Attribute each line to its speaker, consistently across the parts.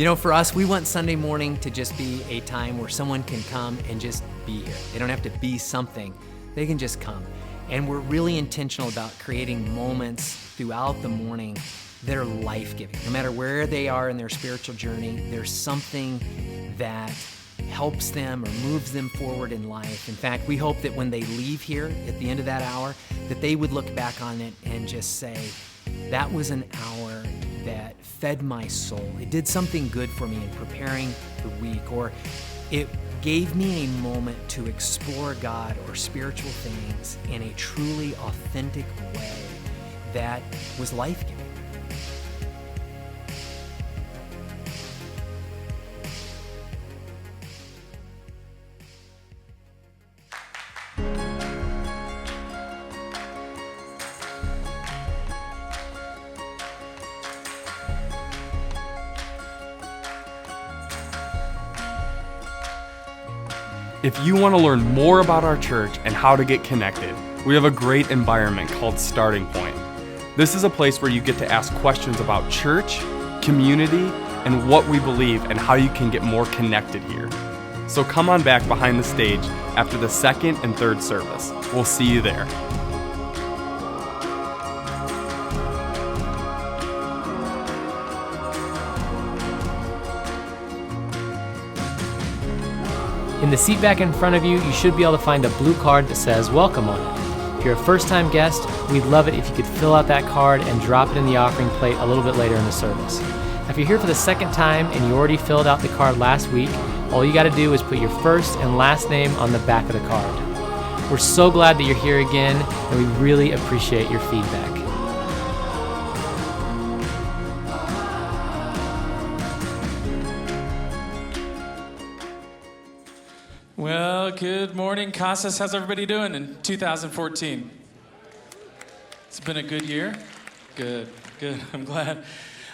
Speaker 1: For us, we want Sunday morning to just be a time where someone can come and just be here. They don't have to be something. They can just come. And we're really intentional about creating moments throughout the morning that are life-giving. No matter where they are in their spiritual journey, there's something that helps them or moves them forward in life. In fact, we hope that when they leave here at the end of that hour, that they would look back on it and just say, that was an hour that fed my soul. It did something good for me in preparing the week, or it gave me a moment to explore God or spiritual things in a truly authentic way that was life-giving.
Speaker 2: If you want to learn more about our church and how to get connected, we have a great environment called Starting Point. This is a place where you get to ask questions about church, community, and what we believe and how you can get more connected here. So come on back behind the stage after the second and third service. We'll see you there.
Speaker 3: In the seat back in front of you, you should be able to find a blue card that says welcome on it. If you're a first-time guest, we'd love it if you could fill out that card and drop it in the offering plate a little bit later in the service. If you're here for the second time and you already filled out the card last week, all you got to do is put your first and last name on the back of the card. We're so glad that you're here again, and we really appreciate your feedback.
Speaker 4: Well, good morning, Casas. How's everybody doing in 2014? It's been a good year? Good. I'm glad.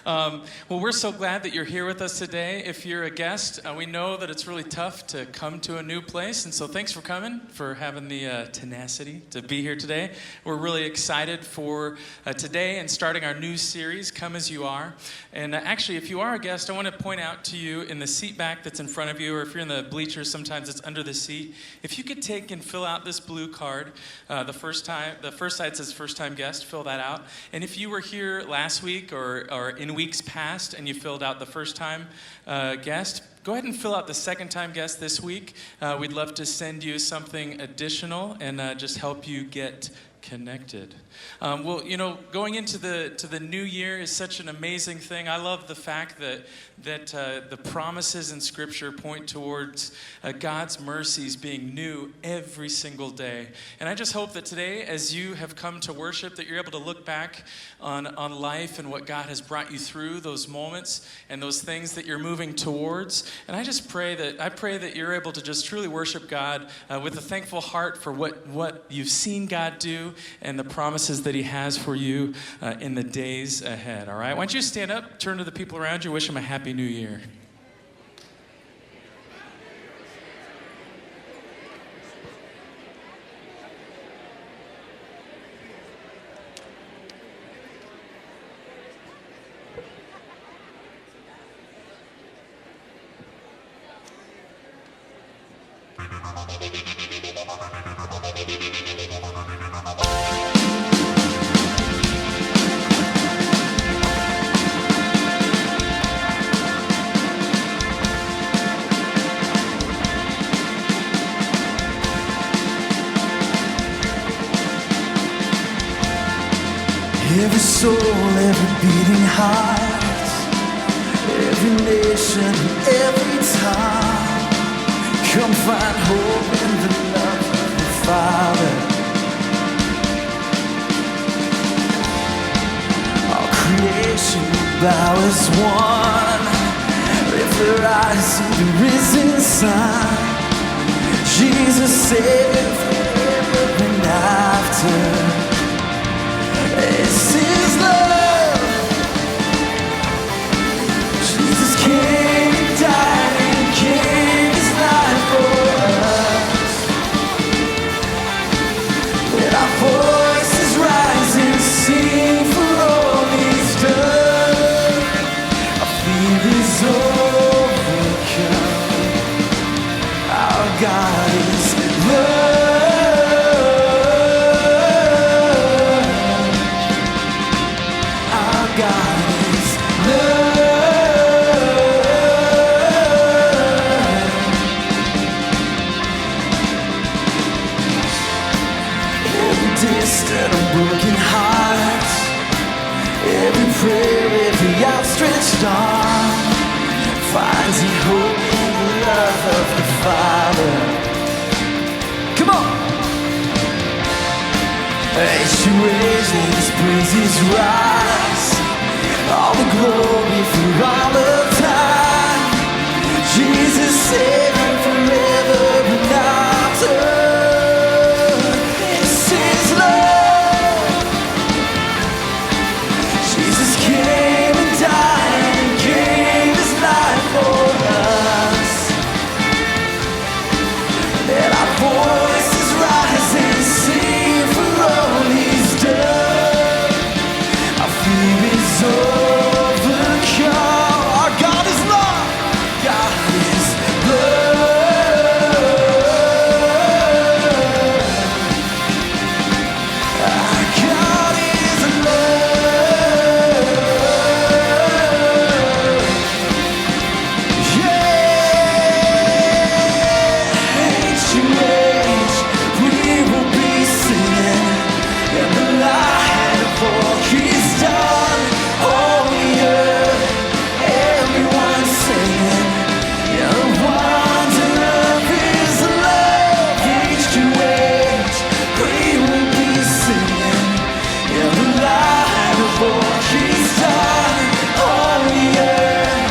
Speaker 4: Well, we're so glad that you're here with us today. If you're a guest, we know that it's really tough to come to a new place, and so thanks for coming, for having the tenacity to be here today. We're really excited for today and starting our new series, Come As You Are. And actually, if you are a guest, I want to point out to you in the seat back that's in front of you, or if you're in the bleachers, sometimes it's under the seat. If you could take and fill out this blue card, the first side says first-time guest, fill that out. And if you were here last week or in weeks past and you filled out the first-time guest, go ahead and fill out the second-time guest this week. We'd love to send you something additional and just help you get connected. Well, going into the new year is such an amazing thing. I love the fact that the promises in Scripture point towards God's mercies being new every single day. And I just hope that today, as you have come to worship, that you're able to look back on life and what God has brought you through, those moments and those things that you're moving towards. And I pray that you're able to just truly worship God with a thankful heart for what you've seen God do and the promises that He has for you in the days ahead. All right? Why don't you stand up, turn to the people around you, wish them a Happy New Year.
Speaker 5: Every soul, every beating heart, every nation, every tongue, come find hope in the love of the Father. All creation will bow as one, lift their eyes to the risen sun. Jesus Savior forever and after. This is love. Jesus came and died and gave His life for us. Let our voices rise and sing for all He's done. I feel His own. Father. Come on! Ancient ways, let His praises rise. All the glory for all of time. Jesus Savior forever and after. This is love. Jesus came and died and gave His life for us. Let our voices rise and sing for all He's done. Our fear is overcome. Our God is love. God is love. Our God is love. Yeah. Ancient age, we will be singing in the light of all He's done. All the earth, everyone singing in the wonder of His love. Ancient age, we will be singing in the light of all He's done. All the earth,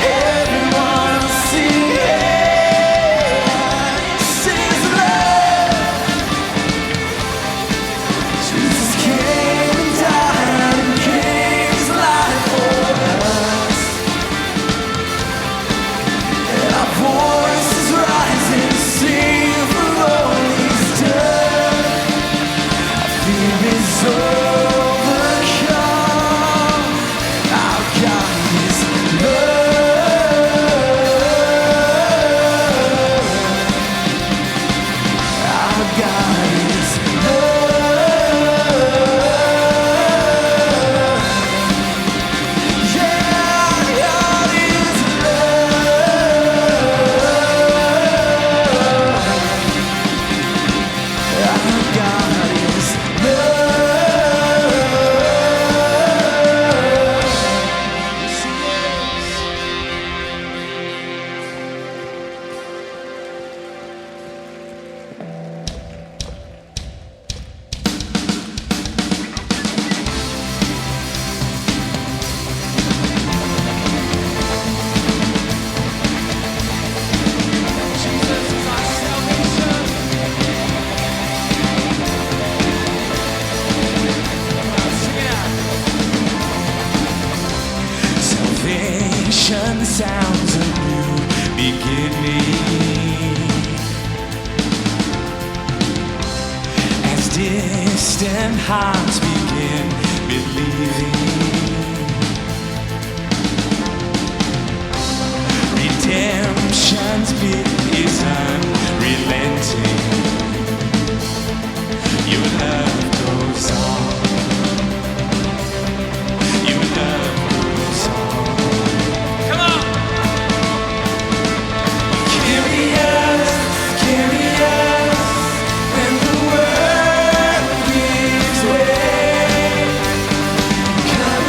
Speaker 5: everyone singing. This is love. Jesus came and died and gave His life for us. And our voices rise and sing for all He's done. Our fear is overcome. Our God is love. Our God is love. Yeah, our God is love. Our God is salvation sounds a new beginning. As distant hearts begin believing, redemption's bid is unrelenting. Your love goes on. Your love goes on. Come on! Carry us when the world gives way. Come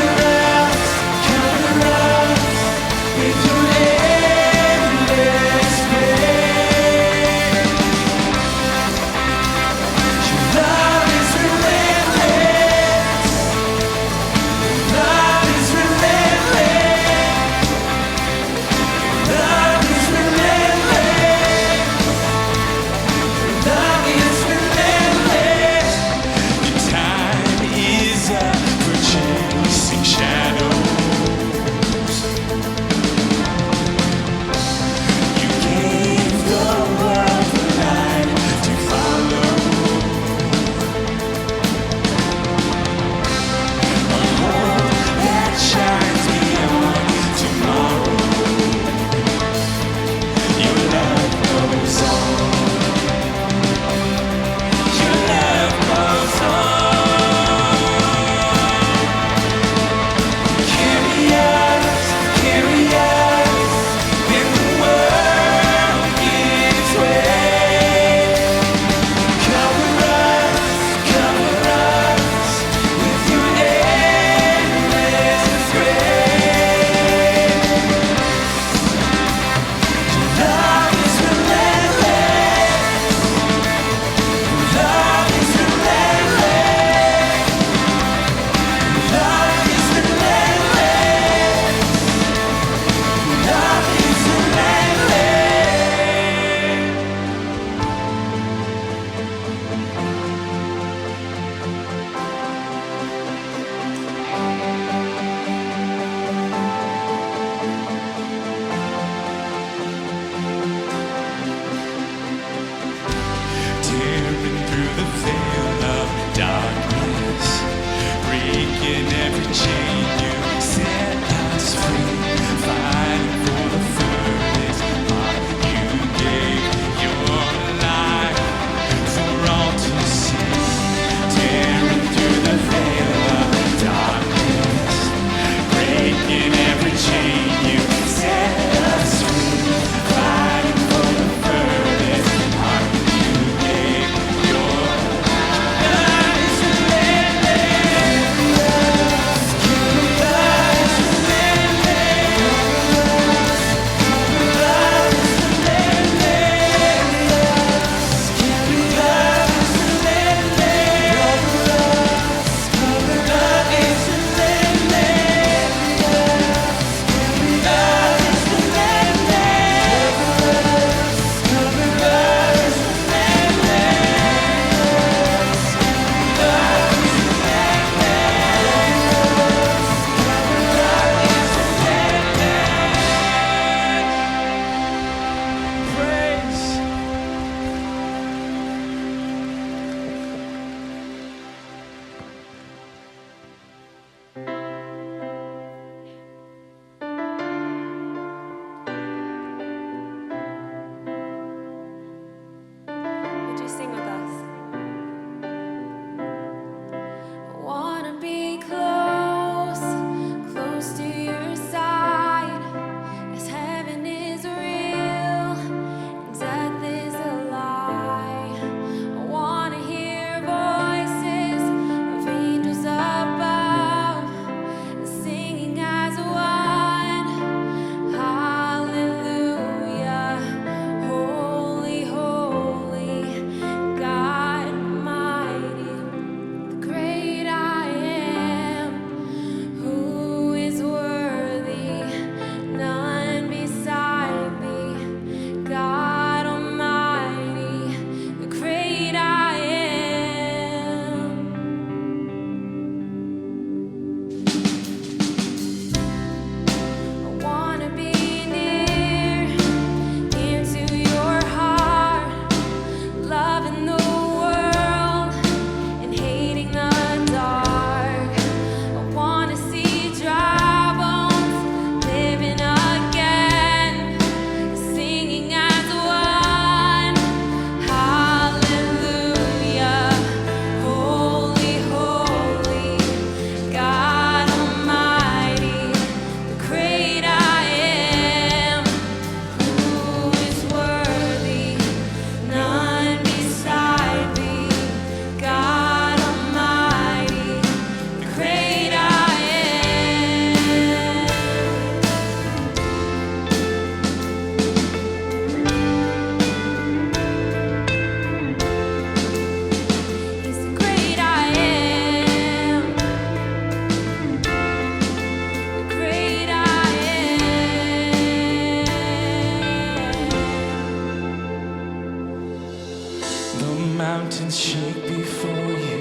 Speaker 4: mountains shake before you,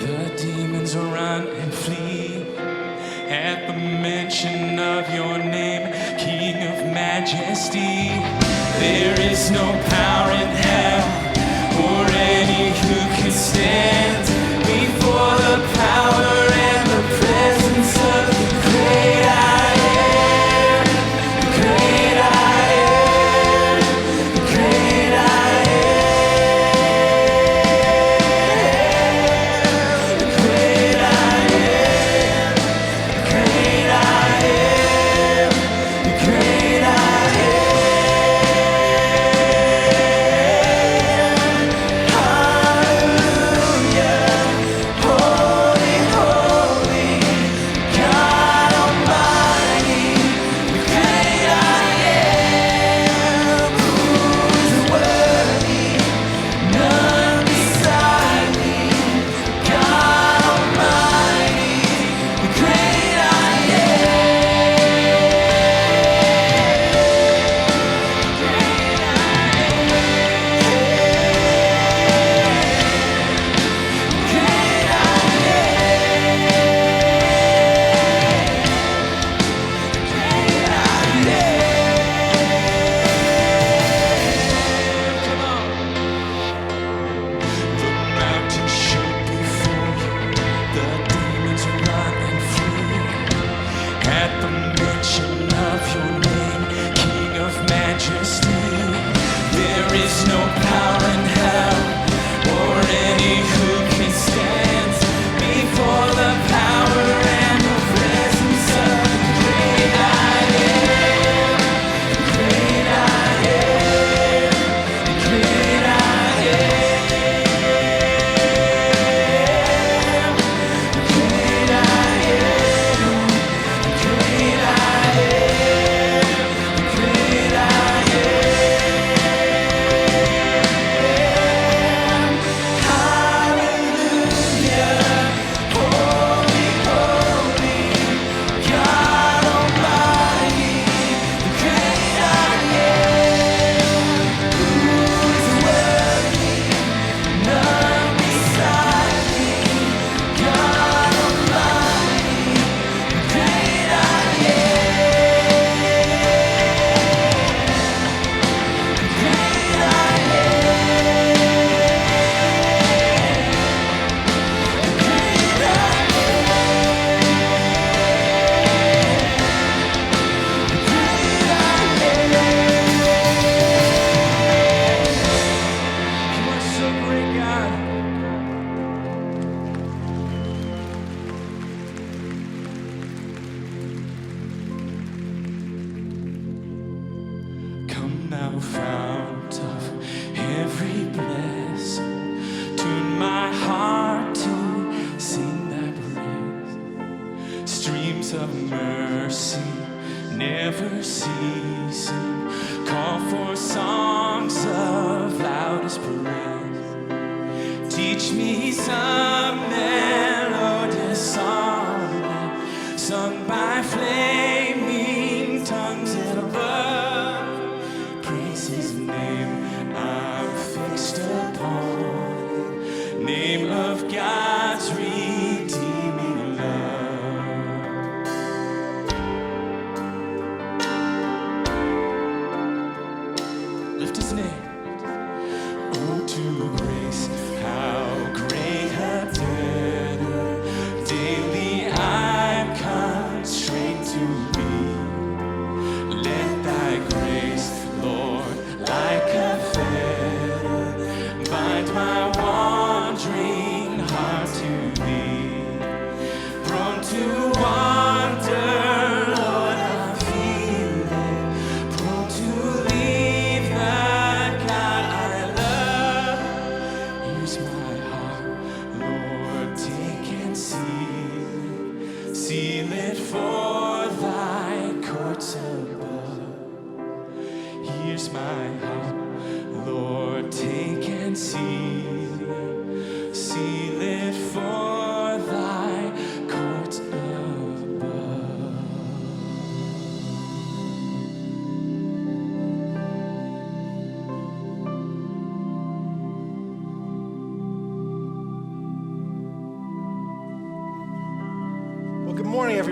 Speaker 4: the demons run and flee. At the mention of your name, King of majesty, there is no power in hell or any who can stand before the power and the presence of the great I am, the great I am, the great I am, the great I am, the great I am, the great I am. Hallelujah, holy, holy, God Almighty, the great I am, who's worthy, none beside me, God Almighty, the great I The mountains shake before you, the demons run and flee. At the mention of your name, King of majesty, there is no power in hell or any who can stand before the power and the presence of the great I am, the great I am, the great I am, the great I am, the great I am, the great I am. Hallelujah, holy, holy, God Almighty, the great I am, who's worthy, none beside me, God Almighty, the great I You are so great, God. Come now, fount of every blessing, tune my heart to sing thy praise. Streams of mercy never ceasing, call for songs of loudest praise. Teach me some melodious song sung by flaming tongues above. Praise his name, I'm fixed upon, name of God's redeeming love. Lift his name. Oh, to grace, how great a debtor daily I'm constrained to be. Let thy grace, Lord, like a fetter, bind my wandering heart to thee. Prone to wander, Lord, I feel it. Prone to leave the God I love. Here's my heart, Lord, take and seal it. Seal it for thy courts above. Here's my heart, Lord, take and seal it. Seal it for thy courts above.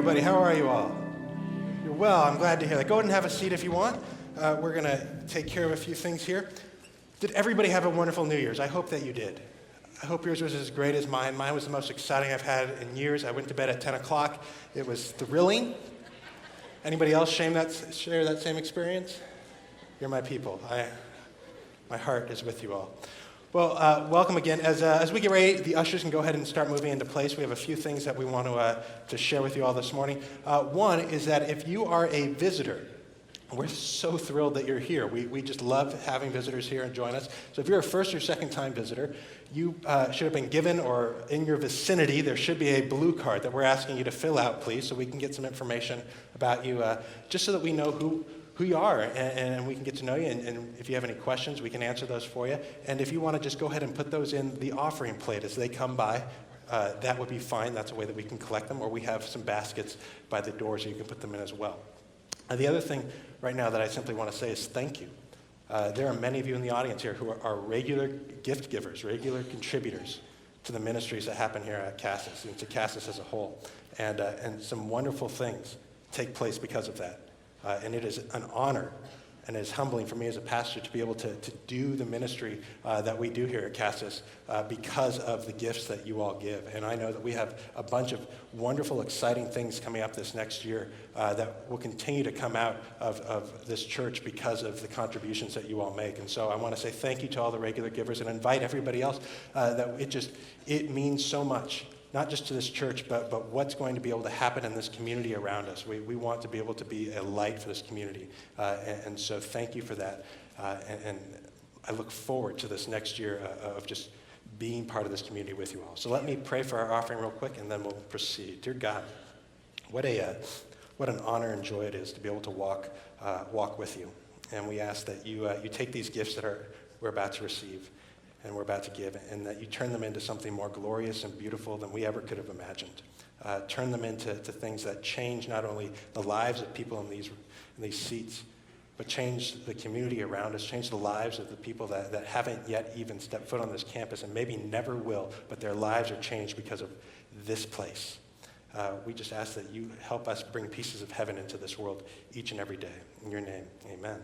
Speaker 6: everybody. How are you all? You're well. I'm glad to hear that. Go ahead and have a seat if you want. We're going to take care of a few things here. Did everybody have a wonderful New Year's? I hope that you did. I hope yours was as great as mine. Mine was the most exciting I've had in years. I went to bed at 10 o'clock. It was thrilling. Anybody else share that same experience? You're my people. My heart is with you all. Well, welcome again. As we get ready, the ushers can go ahead and start moving into place. We have a few things that we want to share with you all this morning. One is that if you are a visitor, we're so thrilled that you're here. We just love having visitors here and join us. So if you're a first or second time visitor, you should have been given, or in your vicinity, there should be a blue card that we're asking you to fill out, please, so we can get some information about you, just so that we know who you are, and we can get to know you, and if you have any questions, we can answer those for you. And if you want to just go ahead and put those in the offering plate as they come by, that would be fine. That's a way that we can collect them, or we have some baskets by the door so you can put them in as well. The other thing right now that I simply want to say is thank you. There are many of you in the audience here who are regular gift givers, regular contributors to the ministries that happen here at Cassis, and to Cassis as a whole. And some wonderful things take place because of that. And it is an honor, and it is humbling for me as a pastor to be able to do the ministry that we do here at Cassis because of the gifts that you all give. And I know that we have a bunch of wonderful, exciting things coming up this next year that will continue to come out of this church because of the contributions that you all make. And so I want to say thank you to all the regular givers and invite everybody else that it means so much. Not just to this church, but what's going to be able to happen in this community around us. We want to be able to be a light for this community. And so thank you for that. And I look forward to this next year of just being part of this community with you all. So let me pray for our offering real quick, and then we'll proceed. Dear God, what an honor and joy it is to be able to walk with you. And we ask that you take these gifts that we're about to receive, and we're about to give, and that you turn them into something more glorious and beautiful than we ever could have imagined. Turn them into things that change not only the lives of people in these seats, but change the community around us, change the lives of the people that haven't yet even stepped foot on this campus and maybe never will, but their lives are changed because of this place. We just ask that you help us bring pieces of heaven into this world each and every day. In your name, amen.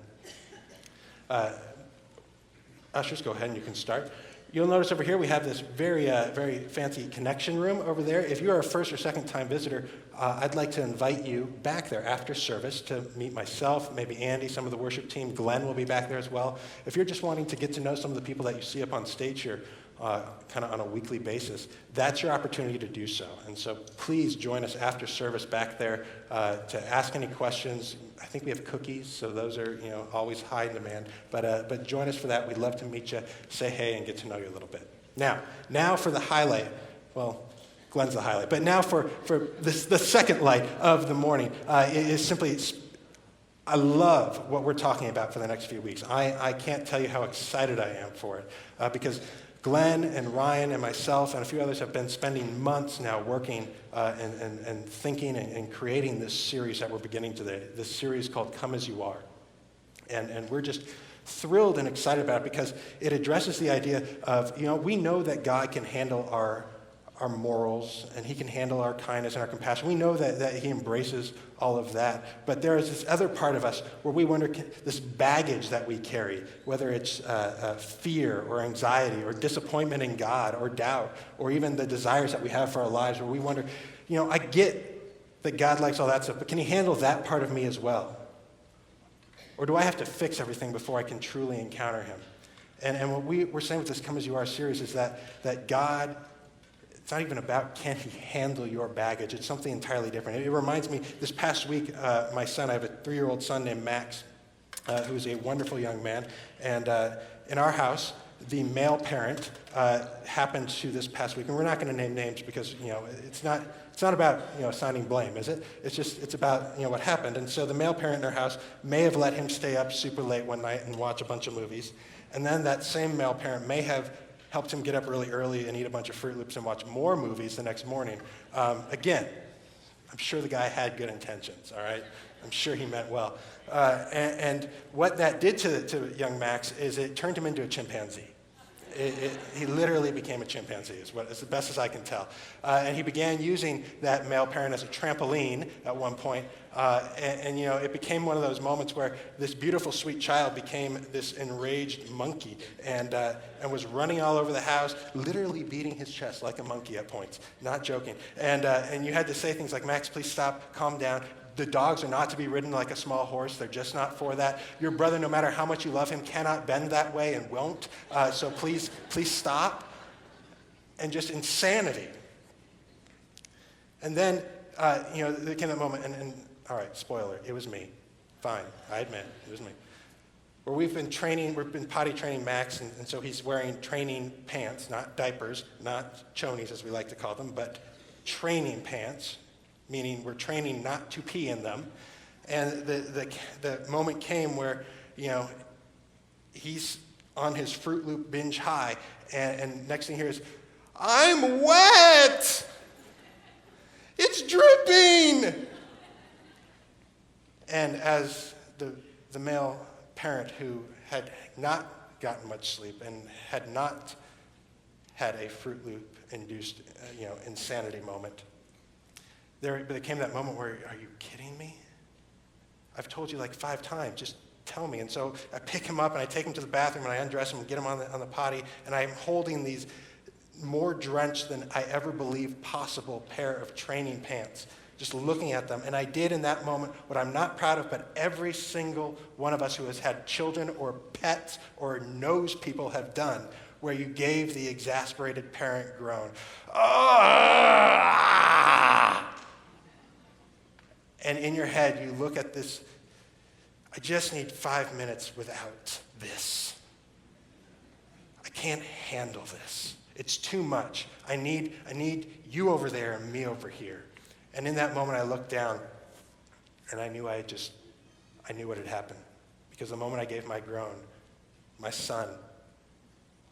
Speaker 6: Ushers, go ahead and you can start. You'll notice over here we have this very fancy connection room over there. If you are a first or second time visitor, I'd like to invite you back there after service to meet myself, maybe Andy, some of the worship team. Glenn will be back there as well. If you're just wanting to get to know some of the people that you see up on stage here kind of on a weekly basis, that's your opportunity to do so. And so please join us after service back there to ask any questions. I think we have cookies, so those are always high in demand. But join us for that. We'd love to meet you, say hey, and get to know you a little bit. Now for the highlight. Well, Glenn's the highlight. But now for the second light of the morning is simply, I love what we're talking about for the next few weeks. I can't tell you how excited I am for it because Glenn and Ryan and myself and a few others have been spending months now working and thinking and creating this series that we're beginning today, this series called Come As You Are. And we're just thrilled and excited about it because it addresses the idea of, we know that God can handle our morals, and he can handle our kindness and our compassion. We know that he embraces all of that. But there is this other part of us where we wonder, this baggage that we carry, whether it's fear or anxiety or disappointment in God or doubt or even the desires that we have for our lives, where we wonder, I get that God likes all that stuff, but can he handle that part of me as well? Or do I have to fix everything before I can truly encounter him? And what we're saying with this Come As You Are series is that God, it's not even about can he handle your baggage. It's something entirely different. It reminds me, this past week, my son, I have a 3-year-old son named Max, who is a wonderful young man. And in our house, the male parent happened to this past week, and we're not going to name names because it's not about assigning blame, is it? It's about what happened. And so the male parent in our house may have let him stay up super late one night and watch a bunch of movies, and then that same male parent may have helped him get up really early and eat a bunch of Fruit Loops and watch more movies the next morning. Again, I'm sure the guy had good intentions, all right? I'm sure he meant well. And what that did to young Max is it turned him into a chimpanzee. He literally became a chimpanzee, is the best as I can tell. And he began using that male parent as a trampoline at one point. And it became one of those moments where this beautiful, sweet child became this enraged monkey and was running all over the house, literally beating his chest like a monkey at points, not joking. And you had to say things like, Max, please stop, calm down. The dogs are not to be ridden like a small horse. They're just not for that. Your brother, no matter how much you love him, cannot bend that way and won't. So please stop. And just insanity. And then, there came that moment, and all right, spoiler, it was me. Fine, I admit, it was me. Where we've been potty training Max, and so he's wearing training pants, not diapers, not chonies as we like to call them, but training pants. Meaning we're training not to pee in them. And the moment came where, he's on his Fruit Loop binge high, and next thing he hears, I'm wet! It's dripping! And as the male parent who had not gotten much sleep and had not had a Fruit Loop-induced, insanity moment, there came that moment where, are you kidding me? I've told you like 5 times, just tell me. And so I pick him up and I take him to the bathroom and I undress him and get him on the potty, and I'm holding these more drenched than I ever believed possible pair of training pants, just looking at them. And I did in that moment what I'm not proud of, but every single one of us who has had children or pets or knows people have done, where you gave the exasperated parent groan. Ah! And in your head, you look at this, I just need 5 minutes without this. I can't handle this. It's too much. I need you over there and me over here. And in that moment, I looked down, and I knew what had happened. Because the moment I gave my groan, my son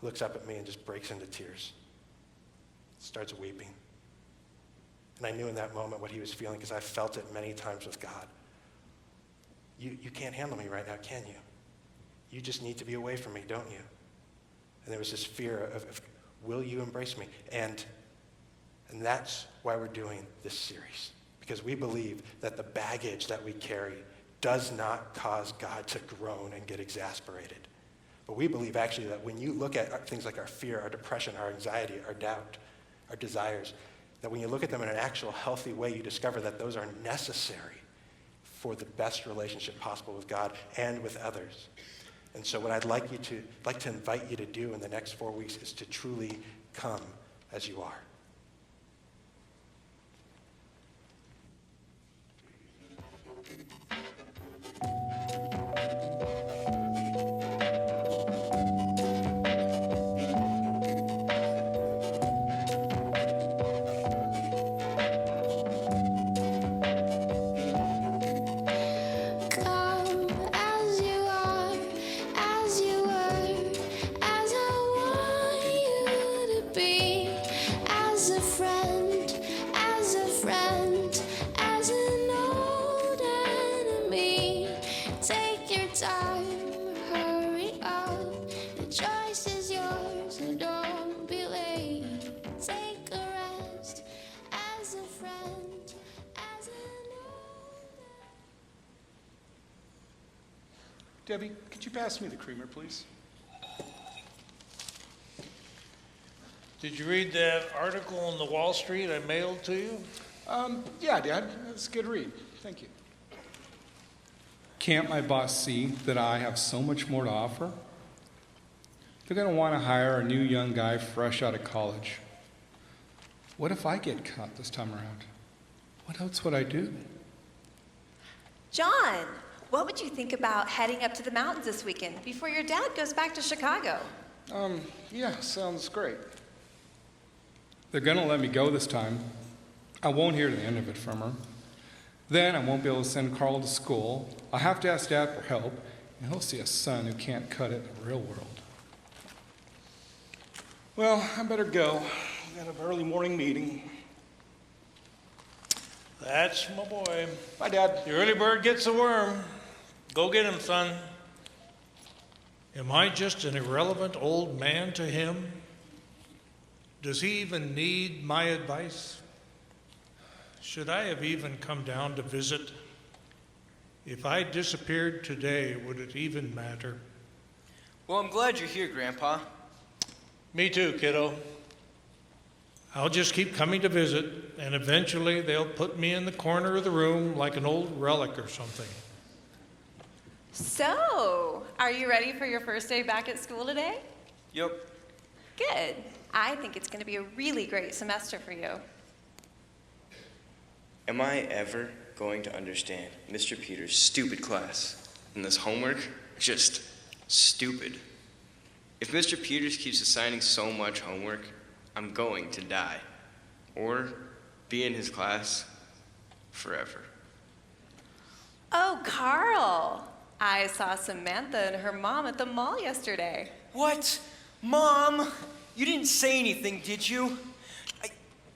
Speaker 6: looks up at me and just breaks into tears, starts weeping. And I knew in that moment what he was feeling, because I felt it many times with God. You can't handle me right now, can you? You just need to be away from me, don't you? And there was this fear of will you embrace me? And that's why we're doing this series. Because we believe that the baggage that we carry does not cause God to groan and get exasperated. But we believe actually that when you look at things like our fear, our depression, our anxiety, our doubt, our desires, that when you look at them in an actual healthy way, you discover that those are necessary for the best relationship possible with God and with others. And so what I'd like to invite you to do in the next 4 weeks is to truly come as you are.
Speaker 7: Debbie, could you pass me the creamer, please?
Speaker 8: Did you read that article in the Wall Street I mailed to you?
Speaker 7: Yeah, Dad. It's a good read. Thank you. Can't my boss see that I have so much more to offer? They're going to want to hire a new young guy fresh out of college. What if I get caught this time around? What else would I do?
Speaker 9: John, what would you think about heading up to the mountains this weekend before your dad goes back to Chicago?
Speaker 7: Yeah, sounds great. They're going to let me go this time. I won't hear the end of it from her. Then I won't be able to send Carl to school. I'll have to ask Dad for help, and he'll see a son who can't cut it in the real world. Well, I better go. I got an early morning meeting.
Speaker 8: That's my boy.
Speaker 7: Bye, Dad.
Speaker 8: The early bird gets the worm. Go get him, son. Am I just an irrelevant old man to him? Does he even need my advice? Should I have even come down to visit? If I disappeared today, would it even matter?
Speaker 10: Well, I'm glad you're here, Grandpa.
Speaker 8: Me too, kiddo. I'll just keep coming to visit, and eventually they'll put me in the corner of the room like an old relic or something.
Speaker 9: So, are you ready for your first day back at school today?
Speaker 10: Yep.
Speaker 9: Good. I think it's going to be a really great semester for you.
Speaker 10: Am I ever going to understand Mr. Peters' stupid class? And this homework? Just stupid. If Mr. Peters keeps assigning so much homework, I'm going to die. Or be in his class forever.
Speaker 9: Oh, Carl. I saw Samantha and her mom at the mall yesterday.
Speaker 10: What? Mom? You didn't say anything, did you?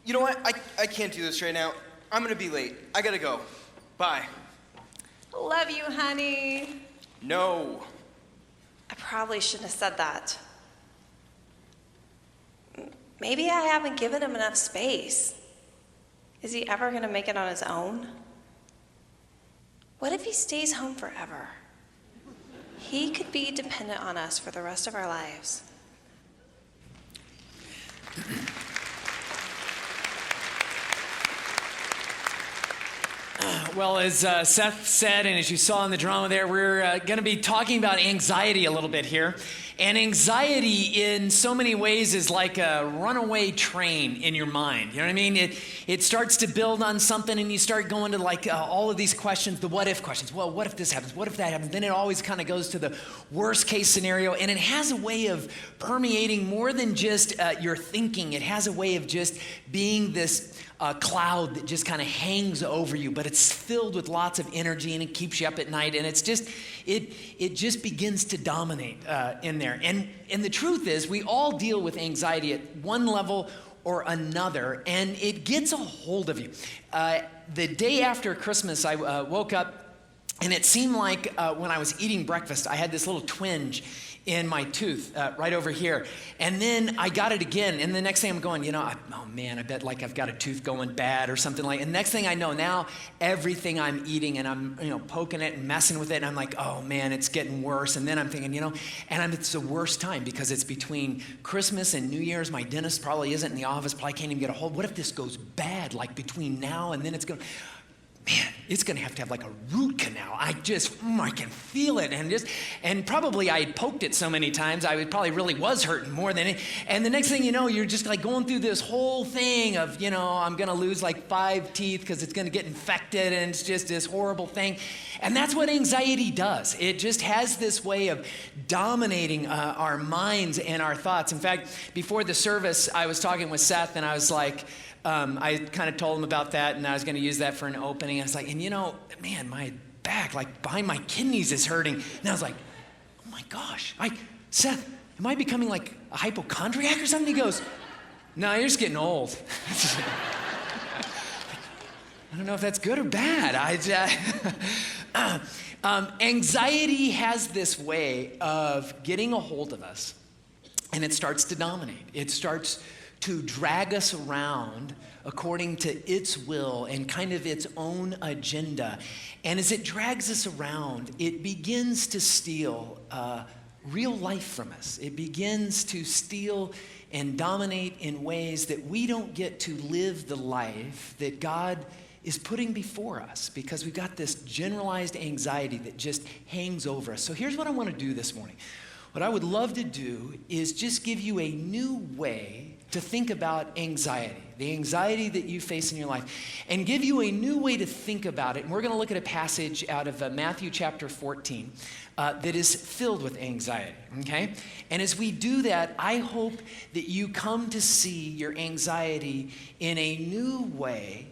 Speaker 10: You know what? I can't do this right now. I'm gonna be late. I gotta go. Bye.
Speaker 9: Love you, honey.
Speaker 10: No.
Speaker 9: I probably shouldn't have said that. Maybe I haven't given him enough space. Is he ever going to make it on his own? What if he stays home forever? He could be dependent on us for the rest of our lives.
Speaker 1: Well, as Seth said, and as you saw in the drama there, we're going to be talking about anxiety a little bit here. And anxiety in so many ways is like a runaway train in your mind. You know what I mean? It starts to build on something and you start going to like all of these questions, the what if questions. Well, what if this happens? What if that happens? Then it always kind of goes to the worst case scenario. And it has a way of permeating more than just your thinking. It has a way of just being this cloud that just kind of hangs over you, but it's filled with lots of energy and it keeps you up at night. And it's just, it just begins to dominate in there. And the truth is, we all deal with anxiety at one level or another, and it gets a hold of you. The day after Christmas, I woke up, and it seemed like when I was eating breakfast, I had this little twinge in my tooth right over here. And then I got it again. And the next thing I'm going, oh man, I bet like I've got a tooth going bad or something like. And next thing I know, now everything I'm eating and I'm poking it and messing with it, and I'm like, oh man, it's getting worse. And then I'm thinking, it's the worst time because it's between Christmas and New Year's. My dentist probably isn't in the office, probably can't even get a hold. What if this goes bad like between now and then? It's going. Man, it's going to have like a root canal. I can feel it. And probably I had poked it so many times, I probably really was hurting more than it. And the next thing you know, you're just like going through this whole thing of, I'm going to lose like 5 teeth because it's going to get infected and it's just this horrible thing. And that's what anxiety does. It just has this way of dominating our minds and our thoughts. In fact, before the service, I was talking with Seth and I was like, I kind of told him about that, and I was going to use that for an opening. I was like, man, my back, like behind my kidneys is hurting. And I was like, oh my gosh, Seth, am I becoming like a hypochondriac or something? He goes, no, you're just getting old. I don't know if that's good or bad. Anxiety has this way of getting a hold of us, and it starts to dominate. It starts to drag us around according to its will and kind of its own agenda. And as it drags us around, it begins to steal real life from us. It begins to steal and dominate in ways that we don't get to live the life that God is putting before us, because we've got this generalized anxiety that just hangs over us. So here's what I want to do this morning. What I would love to do is just give you a new way to think about anxiety, the anxiety that you face in your life, and give you a new way to think about it. And we're going to look at a passage out of Matthew chapter 14 that is filled with anxiety, okay? And as we do that, I hope that you come to see your anxiety in a new way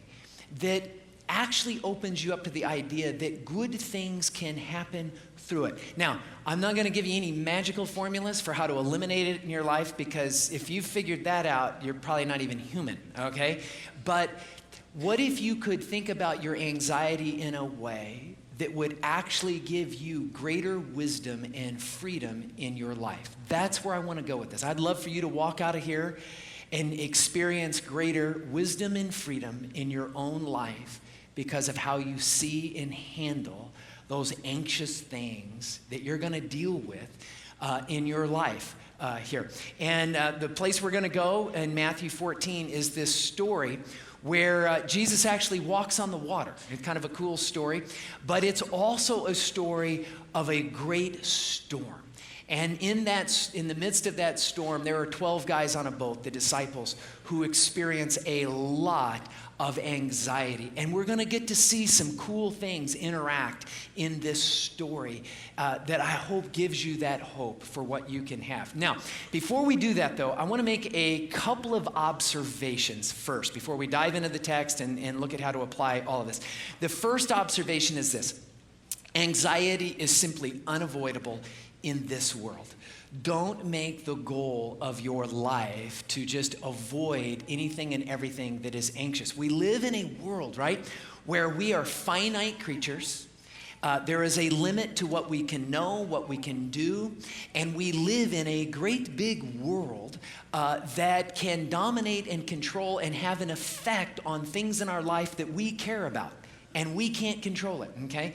Speaker 1: that actually opens you up to the idea that good things can happen through it. Now, I'm not going to give you any magical formulas for how to eliminate it in your life, because if you've figured that out, you're probably not even human, okay? But what if you could think about your anxiety in a way that would actually give you greater wisdom and freedom in your life. That's where I want to go with this. I'd love for you to walk out of here and experience greater wisdom and freedom in your own life because of how you see and handle those anxious things that you're going to deal with in your life here. And the place we're going to go in Matthew 14 is this story where Jesus actually walks on the water. It's kind of a cool story, but it's also a story of a great storm. And in the midst of that storm, there are 12 guys on a boat, the disciples, who experience a lot of anxiety. And we're going to get to see some cool things interact in this story that I hope gives you that hope for what you can have. Now, before we do that, though, I want to make a couple of observations first before we dive into the text and look at how to apply all of this. The first observation is this: anxiety is simply unavoidable in this world. Don't make the goal of your life to just avoid anything and everything that is anxious. We live in a world, right, where we are finite creatures. There is a limit to what we can know, what we can do, and we live in a great big world that can dominate and control and have an effect on things in our life that we care about, and we can't control it, okay?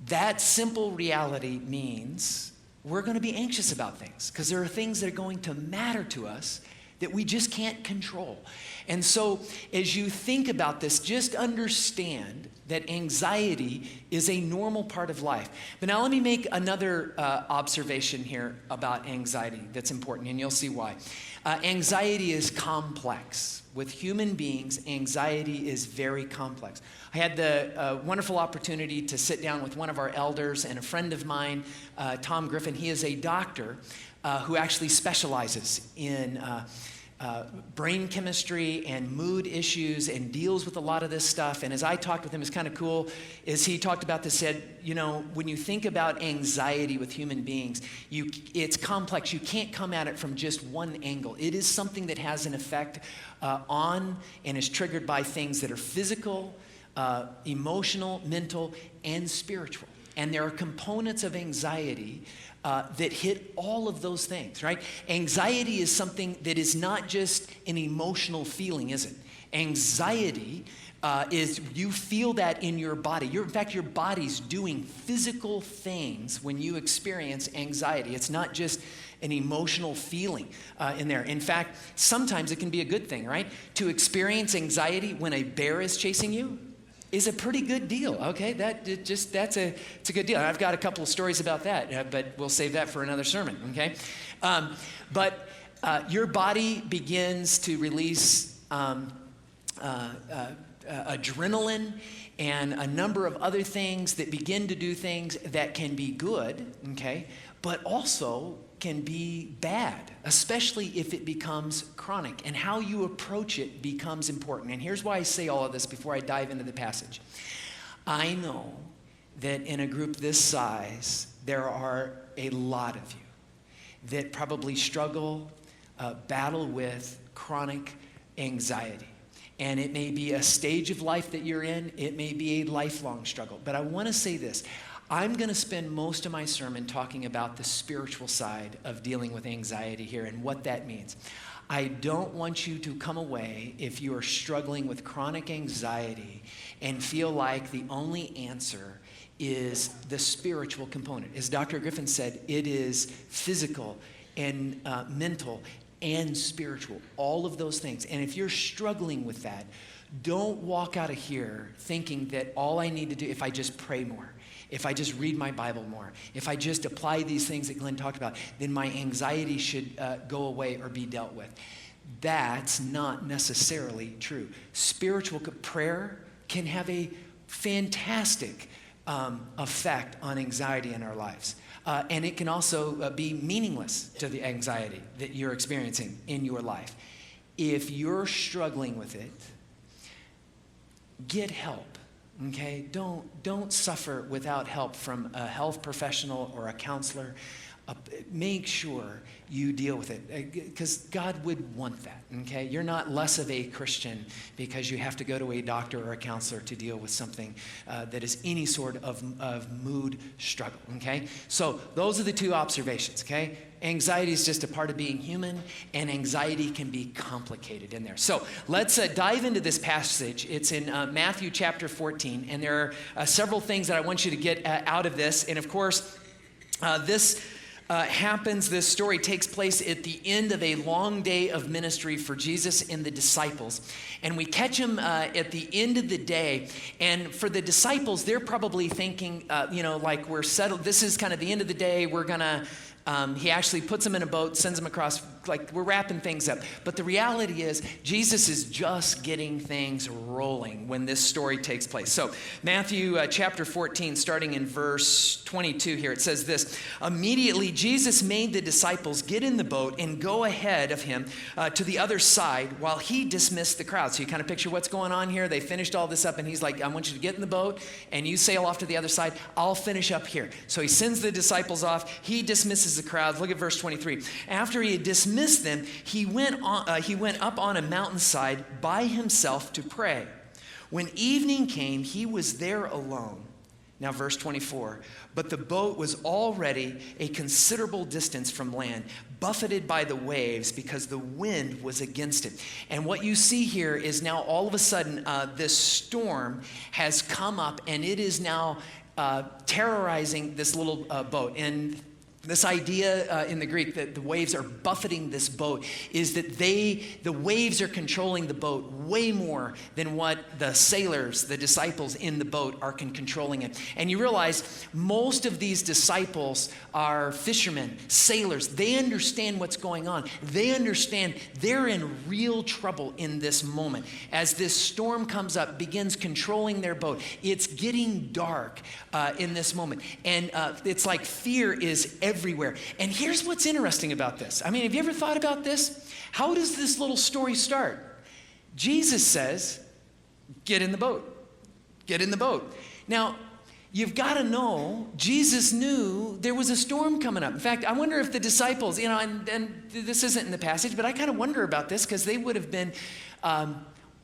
Speaker 1: That simple reality means we're going to be anxious about things because there are things that are going to matter to us that we just can't control. And so as you think about this, just understand that anxiety is a normal part of life. But now let me make another observation here about anxiety that's important, and you'll see why. Anxiety is complex. With human beings, anxiety is very complex. I had the wonderful opportunity to sit down with one of our elders and a friend of mine, Tom Griffin. He is a doctor who actually specializes in brain chemistry and mood issues and deals with a lot of this stuff. And as I talked with him, it's kind of cool, is he talked about this, said, you know, when you think about anxiety with human beings, it's complex. You can't come at it from just one angle. It is something that has an effect on and is triggered by things that are physical, emotional, mental, and spiritual. And there are components of anxiety that hit all of those things, right? Anxiety is something that is not just an emotional feeling, is it? Anxiety is you feel that in your body. In fact, your body's doing physical things when you experience anxiety. It's not just an emotional feeling in there. In fact, sometimes it can be a good thing, right? To experience anxiety when a bear is chasing you is a pretty good deal, okay? It's a good deal. I've got a couple of stories about that, but we'll save that for another sermon, okay? But your body begins to release adrenaline and a number of other things that begin to do things that can be good, okay, but also can be bad, especially if it becomes chronic. And how you approach it becomes important. And here's why I say all of this before I dive into the passage. I know that in a group this size, there are a lot of you that probably struggle, battle with chronic anxiety. And it may be a stage of life that you're in. It may be a lifelong struggle. But I want to say this. I'm going to spend most of my sermon talking about the spiritual side of dealing with anxiety here and what that means. I don't want you to come away, if you are struggling with chronic anxiety, and feel like the only answer is the spiritual component. As Dr. Griffin said, it is physical and mental and spiritual, all of those things. And if you're struggling with that, don't walk out of here thinking that all I need to do, if I just pray more, if I just read my Bible more, if I just apply these things that Glenn talked about, then my anxiety should go away or be dealt with. That's not necessarily true. Spiritual prayer can have a fantastic effect on anxiety in our lives. And it can also be meaningless to the anxiety that you're experiencing in your life. If you're struggling with it, get help. Okay, don't suffer without help from a health professional or a counselor. make sure you deal with it, because God would want that, okay? You're not less of a Christian because you have to go to a doctor or a counselor to deal with something that is any sort of mood struggle, okay? So those are the two observations, okay? Anxiety is just a part of being human, and anxiety can be complicated in there. So let's dive into this passage. It's in Matthew chapter 14, and there are several things that I want you to get out of this. And of course, this story takes place at the end of a long day of ministry for Jesus and the disciples. And we catch him at the end of the day. And for the disciples, they're probably thinking, like, we're settled. This is kind of the end of the day. We're going to... he actually puts them in a boat, sends them across, like we're wrapping things up. But the reality is, Jesus is just getting things rolling when this story takes place. So Matthew chapter 14, starting in verse 22 here, it says this: immediately Jesus made the disciples get in the boat and go ahead of him to the other side while he dismissed the crowd. So you kind of picture what's going on here. They finished all this up, and he's like, I want you to get in the boat and you sail off to the other side. I'll finish up here. So he sends the disciples off. He dismisses the crowds. Look at verse 23. After he had dismissed them, he went up on a mountainside by himself to pray. When evening came, he was there alone. Now verse 24. But the boat was already a considerable distance from land, buffeted by the waves because the wind was against it. And what you see here is now all of a sudden this storm has come up, and it is now terrorizing this little boat. And this idea in the Greek that the waves are buffeting this boat is that the waves are controlling the boat way more than what the sailors, the disciples in the boat, are controlling it. And you realize most of these disciples are fishermen, sailors. They understand what's going on. They understand they're in real trouble in this moment. As this storm comes up, begins controlling their boat, it's getting dark in this moment. And it's like fear is everywhere. And here's what's interesting about this. I mean, have you ever thought about this? How does this little story start? Jesus says, get in the boat. Get in the boat. Now, you've got to know, Jesus knew there was a storm coming up. In fact, I wonder if the disciples, and this isn't in the passage, but I kind of wonder about this because they would have been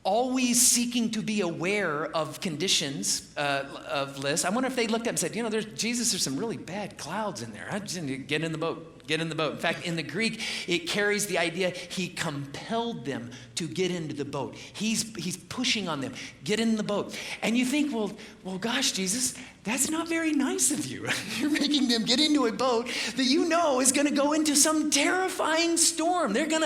Speaker 1: always seeking to be aware of conditions of this. I wonder if they looked up and said, there's some really bad clouds in there. I just need to get in the boat. Get in the boat. In fact, in the Greek, it carries the idea he compelled them to get into the boat. He's pushing on them. Get in the boat. And you think, well, gosh, Jesus, that's not very nice of you. You're making them get into a boat that you know is going to go into some terrifying storm. They're not